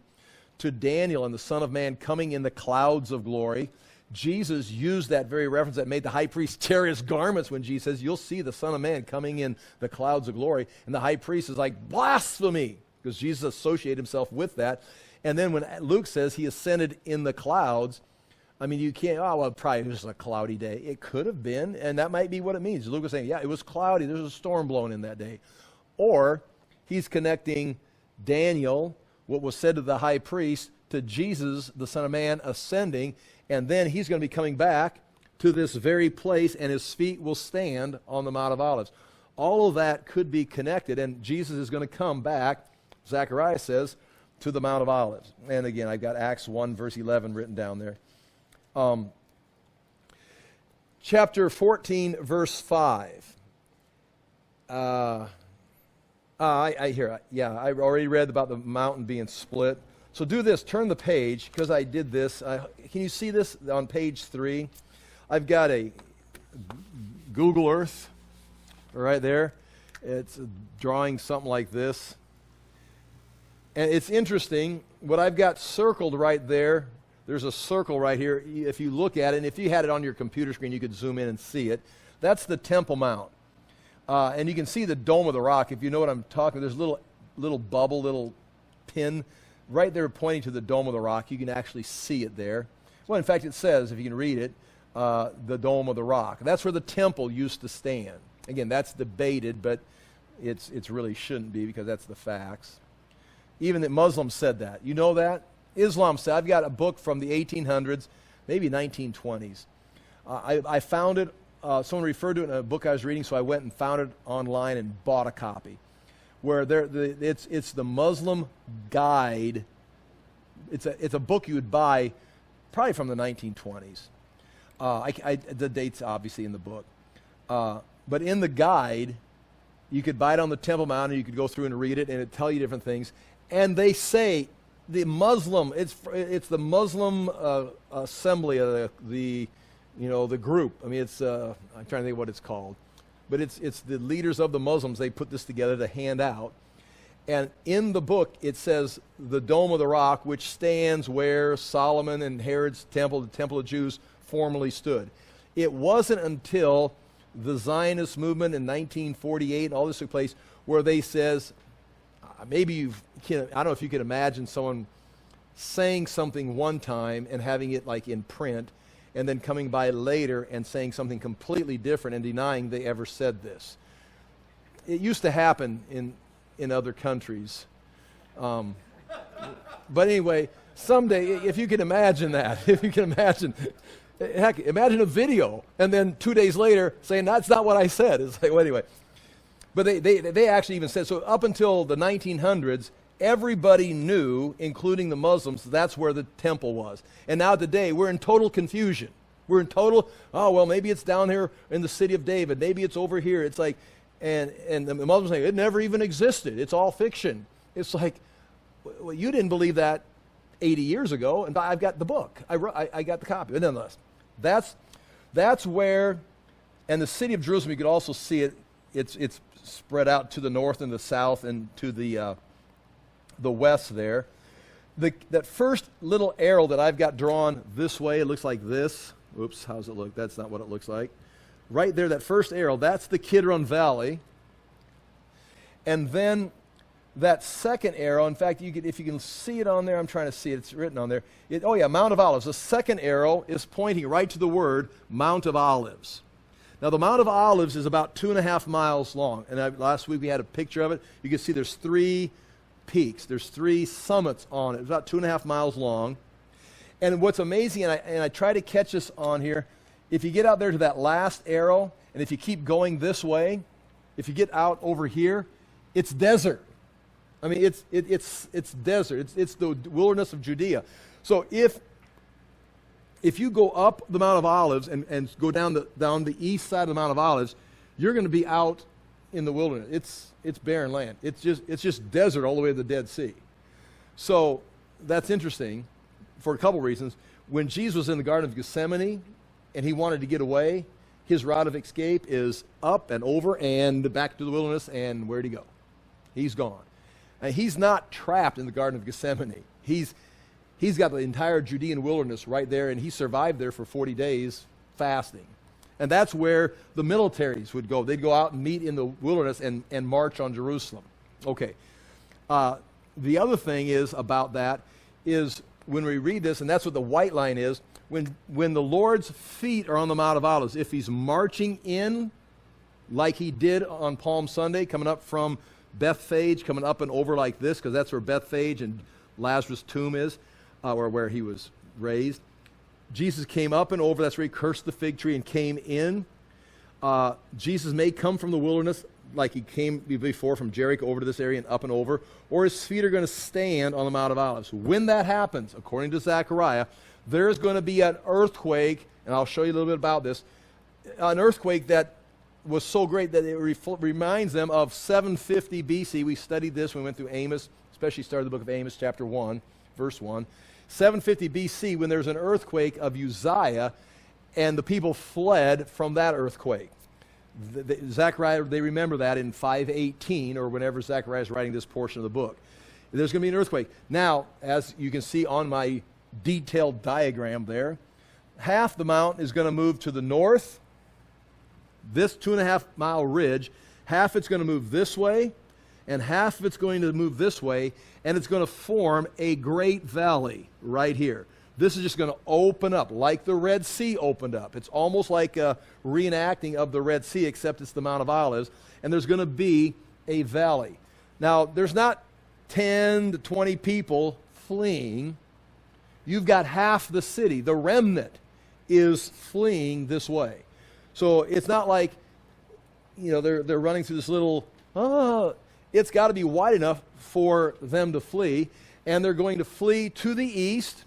to Daniel and the Son of Man coming in the clouds of glory. Jesus used that very reference that made the high priest tear his garments when Jesus says, you'll see the Son of Man coming in the clouds of glory. And the high priest is like, blasphemy, because Jesus associated himself with that. And then when Luke says he ascended in the clouds, I mean, you can't, probably it was a cloudy day. It could have been, and that might be what it means. Luke was saying, it was cloudy. There was a storm blowing in that day. Or he's connecting Daniel, what was said to the high priest, to Jesus, the Son of Man, ascending, and then he's going to be coming back to this very place, and his feet will stand on the Mount of Olives. All of that could be connected, and Jesus is going to come back, Zechariah says, to the Mount of Olives. And again, I've got Acts 1, verse 11 written down there. Chapter 14, verse 5. I already read about the mountain being split. So do this, turn the page, because I did this. Can you see this on page 3? I've got a Google Earth right there. It's drawing something like this. And it's interesting, what I've got circled right there, there's a circle right here. If you look at it, and if you had it on your computer screen, you could zoom in and see it. That's the Temple Mount. And you can see the Dome of the Rock. If you know what I'm talking about, there's a little bubble, little pin right there pointing to the Dome of the Rock. You can actually see it there. Well, in fact, it says, if you can read it, the Dome of the Rock. That's where the temple used to stand. Again, that's debated, but it's really shouldn't be because that's the facts. Even the Muslims said that. You know that? Islam said, I've got a book from the 1800s, maybe 1920s. I found it, someone referred to it in a book I was reading, so I went and found it online and bought a copy. Where it's the Muslim guide. It's a book you would buy probably from the 1920s. The date's obviously in the book. But in the guide, you could buy it on the Temple Mount, and you could go through and read it, and it'd tell you different things. And they say the Muslim, it's the Muslim assembly of the group. I mean, I'm trying to think of what it's called. But it's the leaders of the Muslims. They put this together to hand out. And in the book, it says the Dome of the Rock, which stands where Solomon and Herod's temple, the Temple of Jews, formerly stood. It wasn't until the Zionist movement in 1948, and all this took place, where they says, I don't know if you can imagine someone saying something one time and having it like in print, and then coming by later and saying something completely different and denying they ever said this. It used to happen in other countries. But anyway, someday, if you can imagine that, heck, imagine a video, and then 2 days later saying, that's not what I said. It's like, well, anyway. But they actually even said, so up until the 1900s, everybody knew, including the Muslims, that's where the temple was. And now today, we're in total confusion. We're in total, maybe it's down here in the city of David. Maybe it's over here. It's like, and the Muslims say, it never even existed. It's all fiction. It's like, well, you didn't believe that 80 years ago, and I've got the book. I got the copy. But nonetheless, that's where, and the city of Jerusalem, you could also see it. It's spread out to the north and the south and to the west there. That first little arrow that I've got drawn this way, it looks like this. Oops, how does it look? That's not what it looks like. Right there, that first arrow, that's the Kidron Valley. And then that second arrow, in fact, if you can see it on there, I'm trying to see it, it's written on there. Mount of Olives. The second arrow is pointing right to the word Mount of Olives. Now, the Mount of Olives is about 2.5 miles long. And last week we had a picture of it. You can see there's 3 peaks. There's 3 summits on it. It's about 2.5 miles long. And what's amazing, and I try to catch this on here, if you get out there to that last arrow, and if you keep going this way, if you get out over here, it's desert. I mean, it's desert. It's the wilderness of Judea. So if you go up the Mount of Olives and go down the east side of the Mount of Olives, you're going to be out in the wilderness. It's barren land. It's just desert all the way to the Dead Sea. So that's interesting for a couple reasons. When Jesus was in the Garden of Gethsemane and he wanted to get away, his route of escape is up and over and back to the wilderness, and where'd he go? He's gone. And he's not trapped in the Garden of Gethsemane. He's got the entire Judean wilderness right there, and he survived there for 40 days fasting. And that's where the militaries would go. They'd go out and meet in the wilderness and march on Jerusalem. Okay. The other thing is about that is when we read this, and that's what the white line is, when the Lord's feet are on the Mount of Olives, if he's marching in like he did on Palm Sunday, coming up from Bethphage, coming up and over like this, because that's where Bethphage and Lazarus' tomb is, or where he was raised. Jesus came up and over, that's where he cursed the fig tree and came in. Jesus may come from the wilderness like he came before from Jericho over to this area and up and over, or his feet are going to stand on the Mount of Olives. When that happens, according to Zechariah, there's going to be an earthquake, and I'll show you a little bit about this, an earthquake that was so great that it reminds them of 750 BC. We studied this when we went through Amos, especially started the book of Amos, chapter 1, verse 1. 750 BC, when there's an earthquake of Uzziah, and the people fled from that earthquake. Zechariah, they remember that in 518, or whenever Zechariah is writing this portion of the book. There's going to be an earthquake. Now, as you can see on my detailed diagram there, half the mountain is going to move to the north, this 2.5-mile ridge. Half it's going to move this way, and half of it's going to move this way, and it's going to form a great valley right here. This is just going to open up like the Red Sea opened up. It's almost like a reenacting of the Red Sea, except it's the Mount of Olives, and there's going to be a valley. Now, there's not 10 to 20 people fleeing. You've got half the city. The remnant is fleeing this way. So it's not like, they're running through this little, it's got to be wide enough for them to flee. And they're going to flee to the east,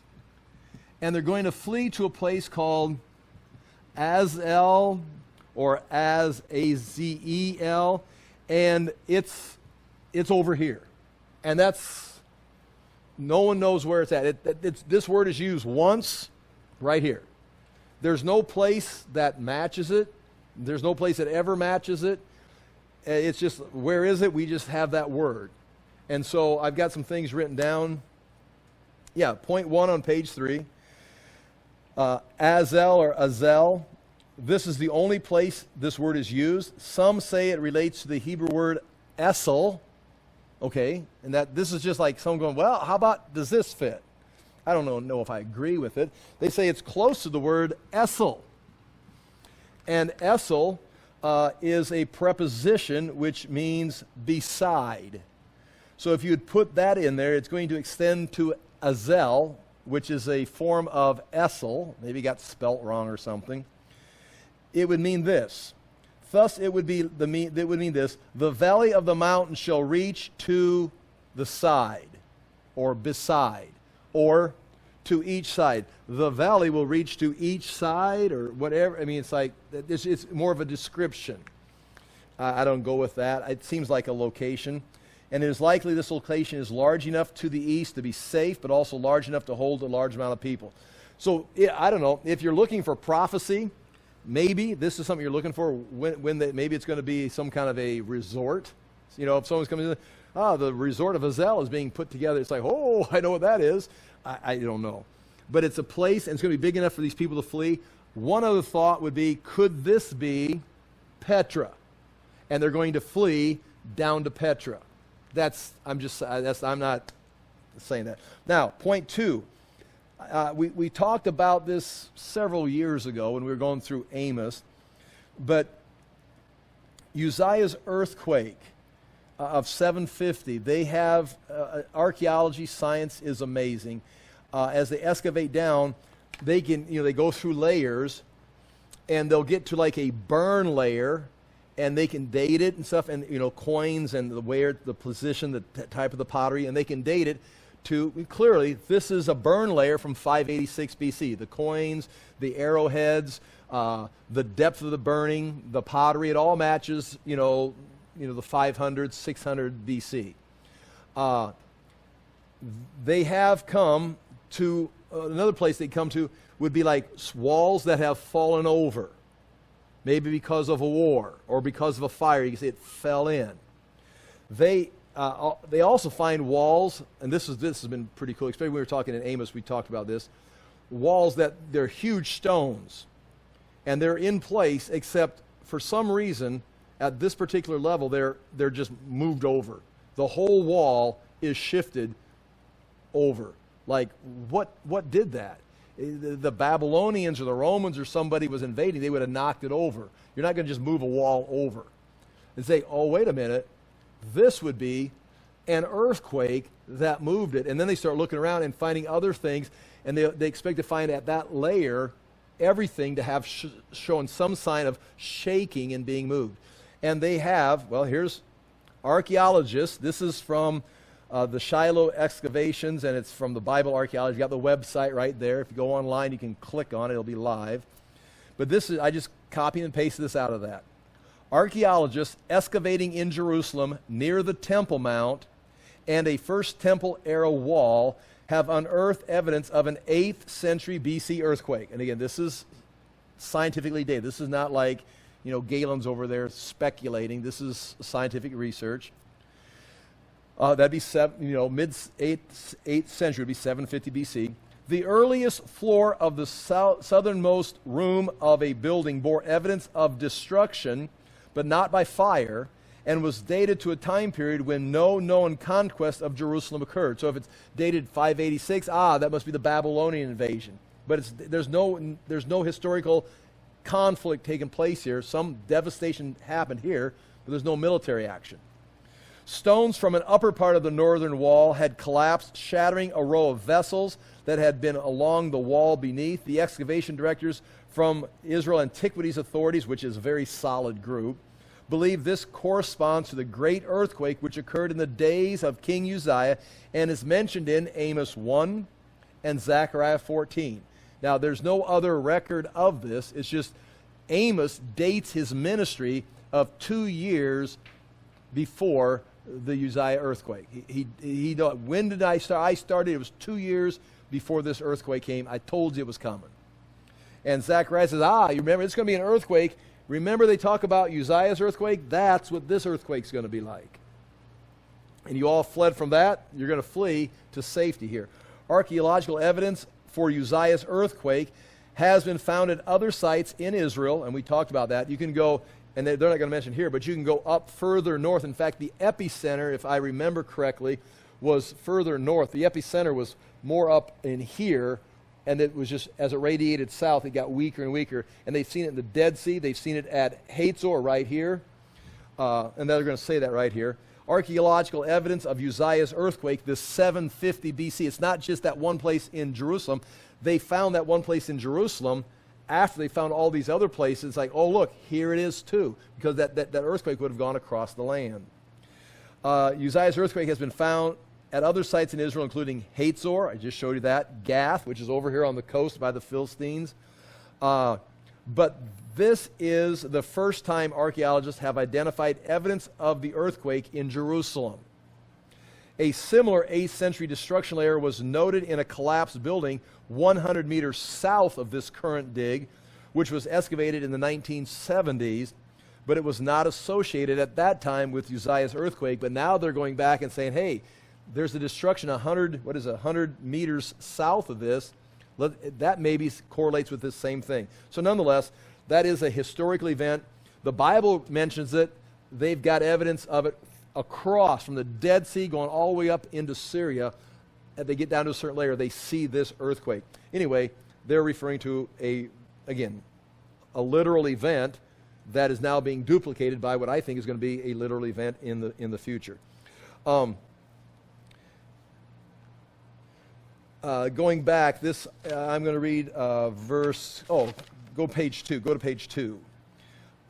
and they're going to flee to a place called Azel, or Azel, and it's over here. And no one knows where it's at. This word is used once right here. There's no place that matches it. There's no place that ever matches it. It's just, where is it? We just have that word. And so I've got some things written down. Yeah, point 1 on page 3. Azel or Azel. This is the only place this word is used. Some say it relates to the Hebrew word esel. Okay, and that this is just like someone going, well, how about, does this fit? I don't know if I agree with it. They say it's close to the word esel. And esel is a preposition which means beside. So if you'd put that in there, it's going to extend to azel, which is a form of esel. Maybe got spelt wrong or something. It would mean this. Thus it would mean this: the valley of the mountain shall reach to the side, or beside, or to each side. The valley will reach to each side, or whatever. I mean, it's like, it's more of a description. I don't go with that. It seems like a location. And it is likely this location is large enough to the east to be safe, but also large enough to hold a large amount of people. So, I don't know, if you're looking for prophecy, maybe this is something you're looking for. Maybe it's going to be some kind of a resort. If someone's coming in, the resort of Azel is being put together. It's like, oh, I know what that is. I don't know. But it's a place, and it's going to be big enough for these people to flee. One other thought would be, could this be Petra? And they're going to flee down to Petra. I'm not saying that. Now, point 2. We talked about this several years ago when we were going through Amos, but Uzziah's earthquake of 750, they have archaeology, science is amazing. As they excavate down, they can, they go through layers, and they'll get to like a burn layer, and they can date it and stuff, and coins and the position, the type of the pottery, and they can date it to, clearly, this is a burn layer from 586 BC. The coins, the arrowheads, the depth of the burning, the pottery, it all matches, the 500, 600 BC. They have come to, another place they come to would be like walls that have fallen over. Maybe because of a war or because of a fire. You can see it fell in. They also find walls, and this has been pretty cool, especially when we were talking in Amos, we talked about this, walls that they're huge stones, and they're in place, except for some reason, at this particular level, they're just moved over. The whole wall is shifted over. Like, what did that? The Babylonians or the Romans or somebody was invading, they would have knocked it over. You're not going to just move a wall over and say, oh, wait a minute, this would be an earthquake that moved it. And then they start looking around and finding other things, and they expect to find at that layer everything to have shown some sign of shaking and being moved. And they have, well, here's archaeologists. This is from the Shiloh excavations, and it's from the Bible Archaeology. You got the website right there. If you go online, you can click on it. It'll be live. But this is, I just copied and pasted this out of that. Archaeologists excavating in Jerusalem near the Temple Mount and a First Temple era wall have unearthed evidence of an 8th century BC earthquake. And again, this is scientifically dated. This is not like, Galen's over there speculating. This is scientific research. That'd be mid-8th century, would be 750 BC. The earliest floor of the southernmost room of a building bore evidence of destruction, but not by fire, and was dated to a time period when no known conquest of Jerusalem occurred. So if it's dated 586, that must be the Babylonian invasion. But there's no historical conflict taking place here. Some devastation happened here, but there's no military action. Stones from an upper part of the northern wall had collapsed, shattering a row of vessels that had been along the wall beneath. The excavation directors from Israel Antiquities Authorities, which is a very solid group, believe this corresponds to the great earthquake which occurred in the days of King Uzziah and is mentioned in Amos 1 and Zechariah 14. Now, there's no other record of this. It's just Amos dates his ministry of 2 years before the Uzziah earthquake. When did I start? I started, it was 2 years before this earthquake came. I told you it was coming. And Zechariah says, you remember, it's going to be an earthquake. Remember they talk about Uzziah's earthquake? That's what this earthquake's going to be like. And you all fled from that. You're going to flee to safety here. Archaeological evidence for Uzziah's earthquake has been found at other sites in Israel, and we talked about that. You can go, and they're not going to mention here, but you can go up further north. In fact, the epicenter, if I remember correctly, was further north. The epicenter was more up in here, and it was just, as it radiated south, it got weaker and weaker. And they've seen it in the Dead Sea. They've seen it at Hazor right here. And they're going to say that right here. Archaeological evidence of Uzziah's earthquake, this 750 BC. It's not just that one place in Jerusalem. They found that one place in Jerusalem after they found all these other places. It's like, oh, look, here it is too. Because that earthquake would have gone across the land. Uzziah's earthquake has been found at other sites in Israel, including Hazor, I just showed you that, Gath, which is over here on the coast by the Philistines. But this is the first time archaeologists have identified evidence of the earthquake in Jerusalem. A similar 8th century destruction layer was noted in a collapsed building 100 meters south of this current dig, which was excavated in the 1970s, but it was not associated at that time with Uzziah's earthquake. But now they're going back and saying, hey, there's a destruction 100 meters south of this. That maybe correlates with this same thing. So nonetheless, that is a historical event. The Bible mentions it. They've got evidence of it across from the Dead Sea going all the way up into Syria. As they get down to a certain layer, they see this earthquake. Anyway, they're referring to a literal event that is now being duplicated by what I think is going to be a literal event in the future. Going back, I'm going to read verse. Go page 2. Go to page 2.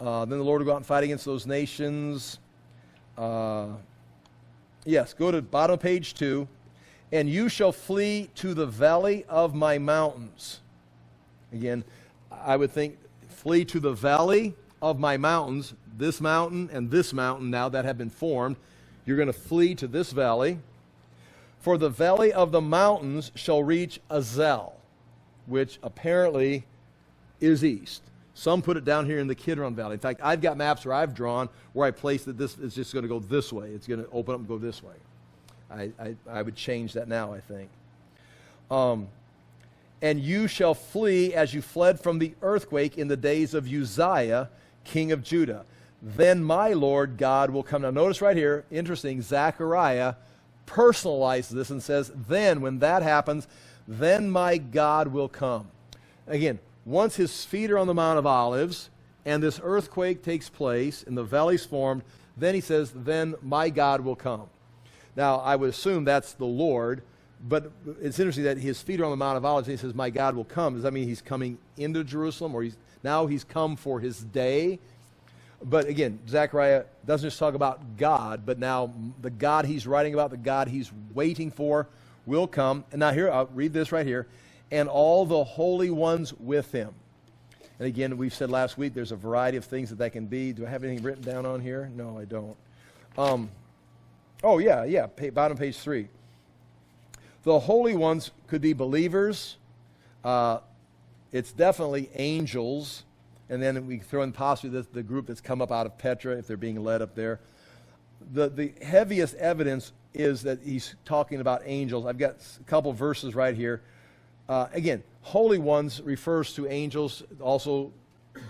Then the Lord will go out and fight against those nations. Yes, go to bottom of page 2. And you shall flee to the valley of my mountains. Again, I would think flee to the valley of my mountains. This mountain and this mountain now that have been formed. You're going to flee to this valley. For the valley of the mountains shall reach Azel, which apparently is east. Some put it down here in the Kidron Valley. In fact, I've got maps where I've drawn where I place that this is just going to go this way. It's going to open up and go this way. I would change that now, I think. And you shall flee as you fled from the earthquake in the days of Uzziah, king of Judah. Then my Lord God will come. Now notice right here, interesting, Zechariah personalizes this and says, then, when that happens, then my God will come. Again, once his feet are on the Mount of Olives and this earthquake takes place and the valley's formed, then he says, then my God will come. Now, I would assume that's the Lord, but it's interesting that his feet are on the Mount of Olives and he says, my God will come. Does that mean he's coming into Jerusalem, or he's come for his day? But again, Zechariah doesn't just talk about God, but now the God he's writing about, the God he's waiting for, will come. And now here, I'll read this right here. And all the holy ones with him. And again, we've said last week, there's a variety of things that can be. Do I have anything written down on here? No, I don't. Bottom page 3. The holy ones could be believers. It's definitely angels. And then we throw in possibly the group that's come up out of Petra, if they're being led up there. the heaviest evidence is that he's talking about angels. I've got a couple verses right here. Again, holy ones refers to angels. Also,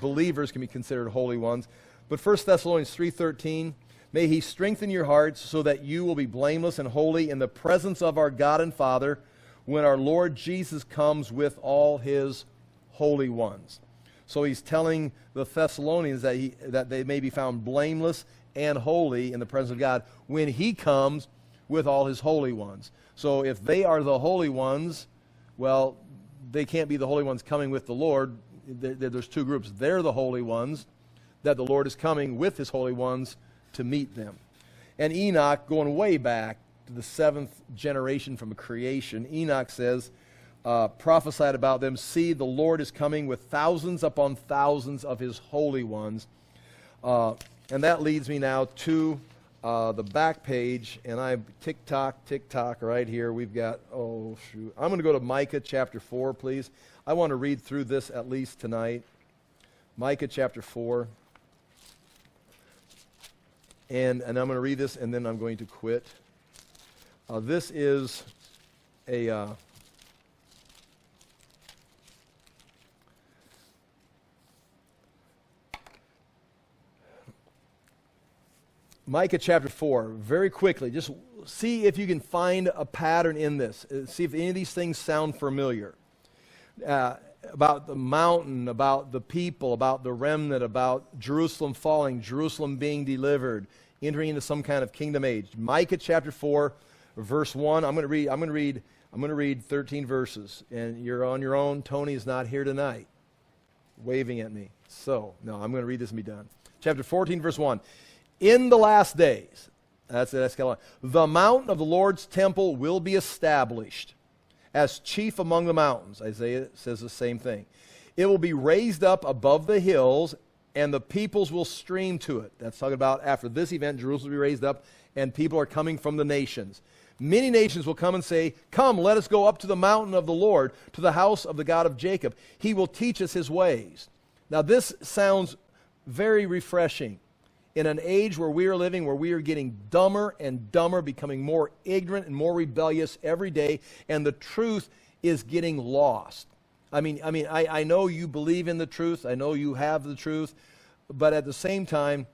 believers can be considered holy ones. But 1 Thessalonians 3:13, may he strengthen your hearts so that you will be blameless and holy in the presence of our God and Father when our Lord Jesus comes with all his holy ones. So he's telling the Thessalonians that they may be found blameless and holy in the presence of God when he comes with all his holy ones. So if they are the holy ones, well, they can't be the holy ones coming with the Lord. There's two groups. They're the holy ones, that the Lord is coming with his holy ones to meet them. And Enoch, going way back to the 7th generation from creation, Enoch says, prophesied about them, see, the Lord is coming with thousands upon thousands of his holy ones. And that leads me now to the back page, and I'm tick-tock right here. We've got, I'm going to go to Micah chapter 4, please. I want to read through this at least tonight. Micah chapter 4. And I'm going to read this, and then I'm going to quit. This is a... Micah chapter 4, very quickly, just see if you can find a pattern in this. See if any of these things sound familiar. About the mountain, about the people, about the remnant, about Jerusalem falling, Jerusalem being delivered, entering into some kind of kingdom age. Micah chapter 4, verse 1. I'm going to read 13 verses, and you're on your own. Tony is not here tonight, waving at me. So, no, I'm going to read this and be done. Chapter 14, verse 1. In the last days, the mountain of the Lord's temple will be established as chief among the mountains. Isaiah says the same thing. It will be raised up above the hills, and the peoples will stream to it. That's talking about after this event, Jerusalem will be raised up, and people are coming from the nations. Many nations will come and say, come, let us go up to the mountain of the Lord, to the house of the God of Jacob. He will teach us his ways. Now this sounds very refreshing. In an age where we are living, where we are getting dumber and dumber, becoming more ignorant and more rebellious every day, and the truth is getting lost. I know you believe in the truth. I know you have the truth. But at the same time,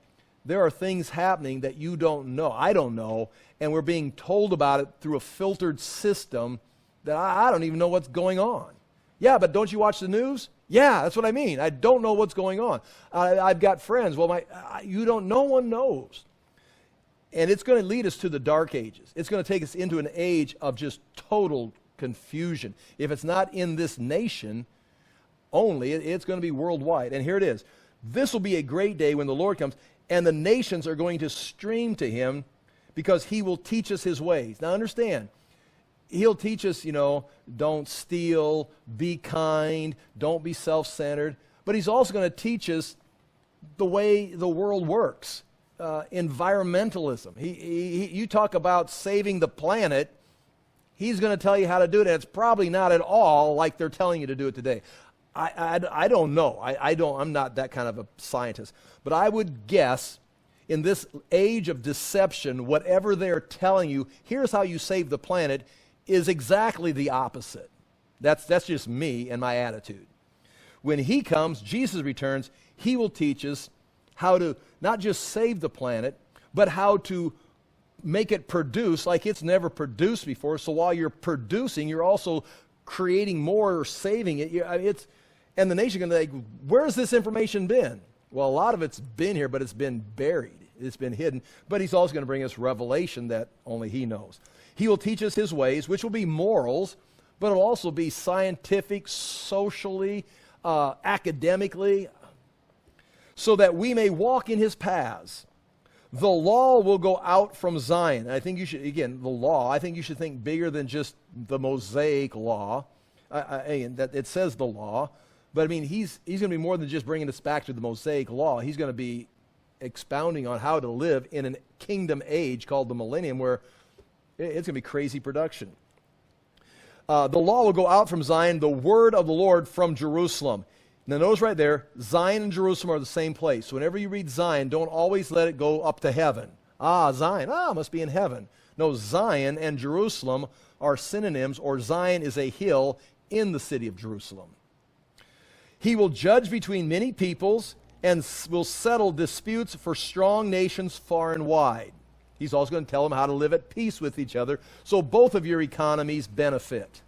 there are things happening that you don't know. I don't know. And we're being told about it through a filtered system that I don't even know what's going on. Yeah, but don't you watch the news? Yeah, that's what I mean. I don't know what's going on. I've got friends. Well, no one knows. And it's going to lead us to the dark ages. It's going to take us into an age of just total confusion. If it's not in this nation only, it's going to be worldwide. And here it is. This will be a great day when the Lord comes, and the nations are going to stream to him because he will teach us his ways. Now understand, he'll teach us, don't steal, be kind, don't be self-centered. But he's also going to teach us the way the world works, environmentalism. You talk about saving the planet, he's going to tell you how to do it, and it's probably not at all like they're telling you to do it today. I don't know. I'm not that kind of a scientist. But I would guess in this age of deception, whatever they're telling you, here's how you save the planet, is exactly the opposite. That's just me and my attitude. When he comes, Jesus returns, he will teach us how to not just save the planet, but how to make it produce like it's never produced before. So while you're producing, you're also creating more or saving it. And the nation is going to where's this information been? Well, a lot of it's been here, but it's been buried. It's been hidden. But he's also going to bring us revelation that only he knows. He will teach us his ways, which will be morals, but it'll also be scientific, socially, academically, so that we may walk in his paths. The law will go out from Zion. And I think you should, again, the law, I think you should think bigger than just the Mosaic law. That it says the law, but he's going to be more than just bringing us back to the Mosaic law. He's going to be expounding on how to live in a kingdom age called the millennium, where it's going to be crazy production. The law will go out from Zion, the word of the Lord from Jerusalem. Now notice right there, Zion and Jerusalem are the same place. So whenever you read Zion, don't always let it go up to heaven. Ah, Zion. Ah, must be in heaven. No, Zion and Jerusalem are synonyms, or Zion is a hill in the city of Jerusalem. He will judge between many peoples and will settle disputes for strong nations far and wide. He's also going to tell them how to live at peace with each other, so both of your economies benefit.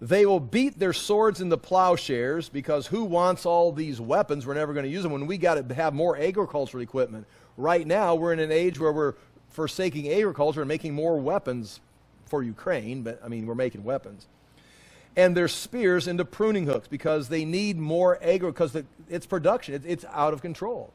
They will beat their swords into plowshares, because who wants all these weapons? We're never going to use them when we got to have more agricultural equipment. Right now, we're in an age where we're forsaking agriculture and making more weapons for Ukraine, but I mean, we're making weapons. And their spears into pruning hooks, because they need more because it's production. It's out of control.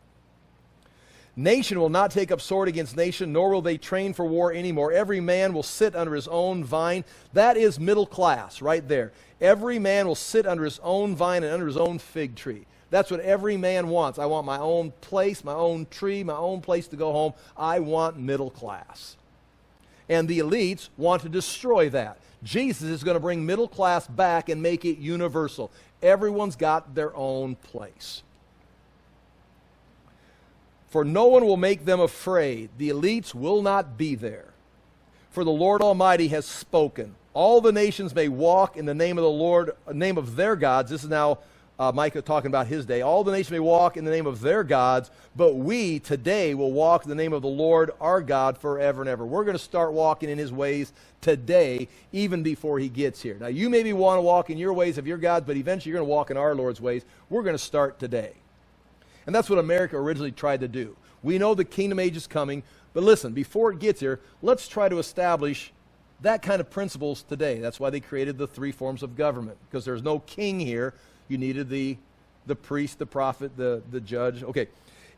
Nation will not take up sword against nation, nor will they train for war anymore. Every man will sit under his own vine. That is middle class right there. Every man will sit under his own vine and under his own fig tree. That's what every man wants. I want my own place, my own tree, my own place to go home. I want middle class. And the elites want to destroy that. Jesus is going to bring middle class back and make it universal. Everyone's got their own place. For no one will make them afraid. The elites will not be there. For the Lord Almighty has spoken. All the nations may walk in the name of the Lord, name of their gods. This is now Micah talking about his day. All the nations may walk in the name of their gods, but we today will walk in the name of the Lord our God forever and ever. We're going to start walking in his ways today, even before he gets here. Now, you maybe want to walk in your ways of your gods, but eventually you're going to walk in our Lord's ways. We're going to start today. And that's what America originally tried to do. We know the kingdom age is coming, but listen, before it gets here, let's try to establish that kind of principles today. That's why they created the three forms of government, because there's no king here. You needed the priest, the prophet, the judge. Okay.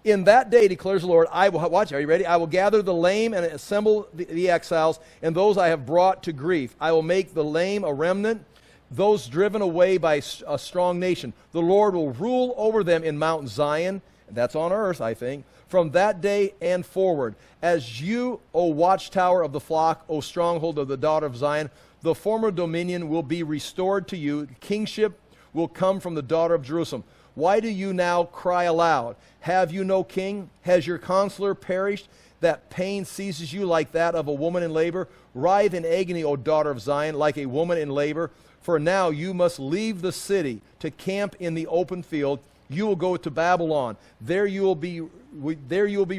In that day, declares the Lord, I will, watch, are you ready? I will gather the lame and assemble the exiles, and those I have brought to grief. I will make the lame a remnant, those driven away by a strong nation. The Lord will rule over them in Mount Zion. That's on earth, I think. From that day and forward, as you, O watchtower of the flock, O stronghold of the daughter of Zion, the former dominion will be restored to you. Kingship will come from the daughter of Jerusalem. Why do you now cry aloud? Have you no king? Has your counselor perished? That pain seizes you like that of a woman in labor. Writhe in agony, O daughter of Zion, like a woman in labor. For now you must leave the city to camp in the open field. You will go to Babylon. There you will be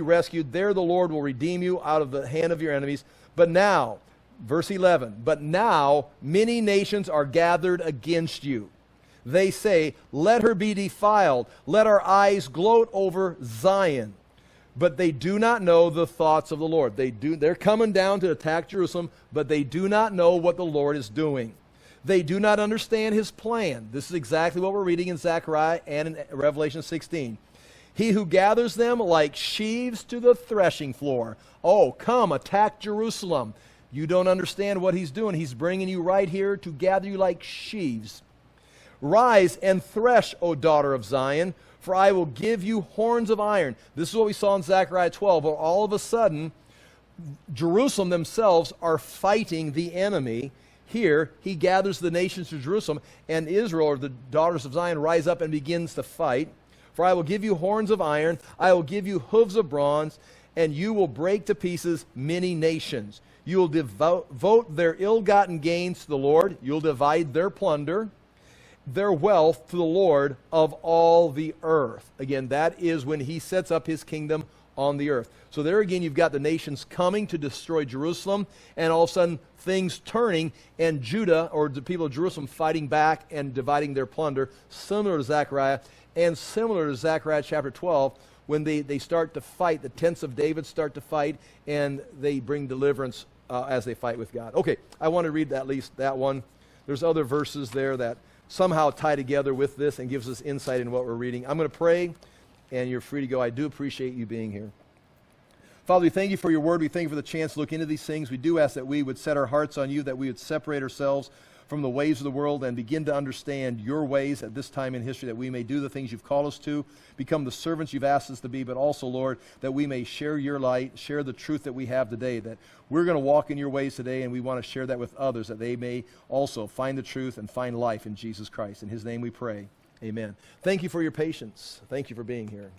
rescued. There the Lord will redeem you out of the hand of your enemies. But now, verse 11, but now many nations are gathered against you. They say, let her be defiled. Let our eyes gloat over Zion. But they do not know the thoughts of the Lord. They're coming down to attack Jerusalem, but they do not know what the Lord is doing. They do not understand his plan. This is exactly what we're reading in Zechariah and in Revelation 16. He who gathers them like sheaves to the threshing floor. Oh, come, attack Jerusalem. You don't understand what he's doing. He's bringing you right here to gather you like sheaves. Rise and thresh, O daughter of Zion, for I will give you horns of iron. This is what we saw in Zechariah 12, where all of a sudden, Jerusalem themselves are fighting the enemy. Here, he gathers the nations to Jerusalem, and Israel, or the daughters of Zion, rise up and begins to fight. For I will give you horns of iron, I will give you hooves of bronze, and you will break to pieces many nations. You will devote their ill-gotten gains to the Lord. You'll divide their plunder, their wealth to the Lord of all the earth. Again, that is when he sets up his kingdom on the earth. So there again, you've got the nations coming to destroy Jerusalem, and all of a sudden things turning, and Judah, or the people of Jerusalem, fighting back and dividing their plunder, similar to Zechariah, and similar to Zechariah chapter 12, when they start to fight. The tents of David start to fight, and they bring deliverance as they fight with God. Okay, I want to read at least that one. There's other verses there that somehow tie together with this and gives us insight in what we're reading. I'm going to pray, and you're free to go. I do appreciate you being here. Father, we thank you for your word. We thank you for the chance to look into these things. We do ask that we would set our hearts on you, that we would separate ourselves from the ways of the world and begin to understand your ways at this time in history, that we may do the things you've called us to, become the servants you've asked us to be, but also, Lord, that we may share your light, share the truth that we have today, that we're going to walk in your ways today, and we want to share that with others, that they may also find the truth and find life in Jesus Christ. In his name we pray. Amen. Thank you for your patience. Thank you for being here.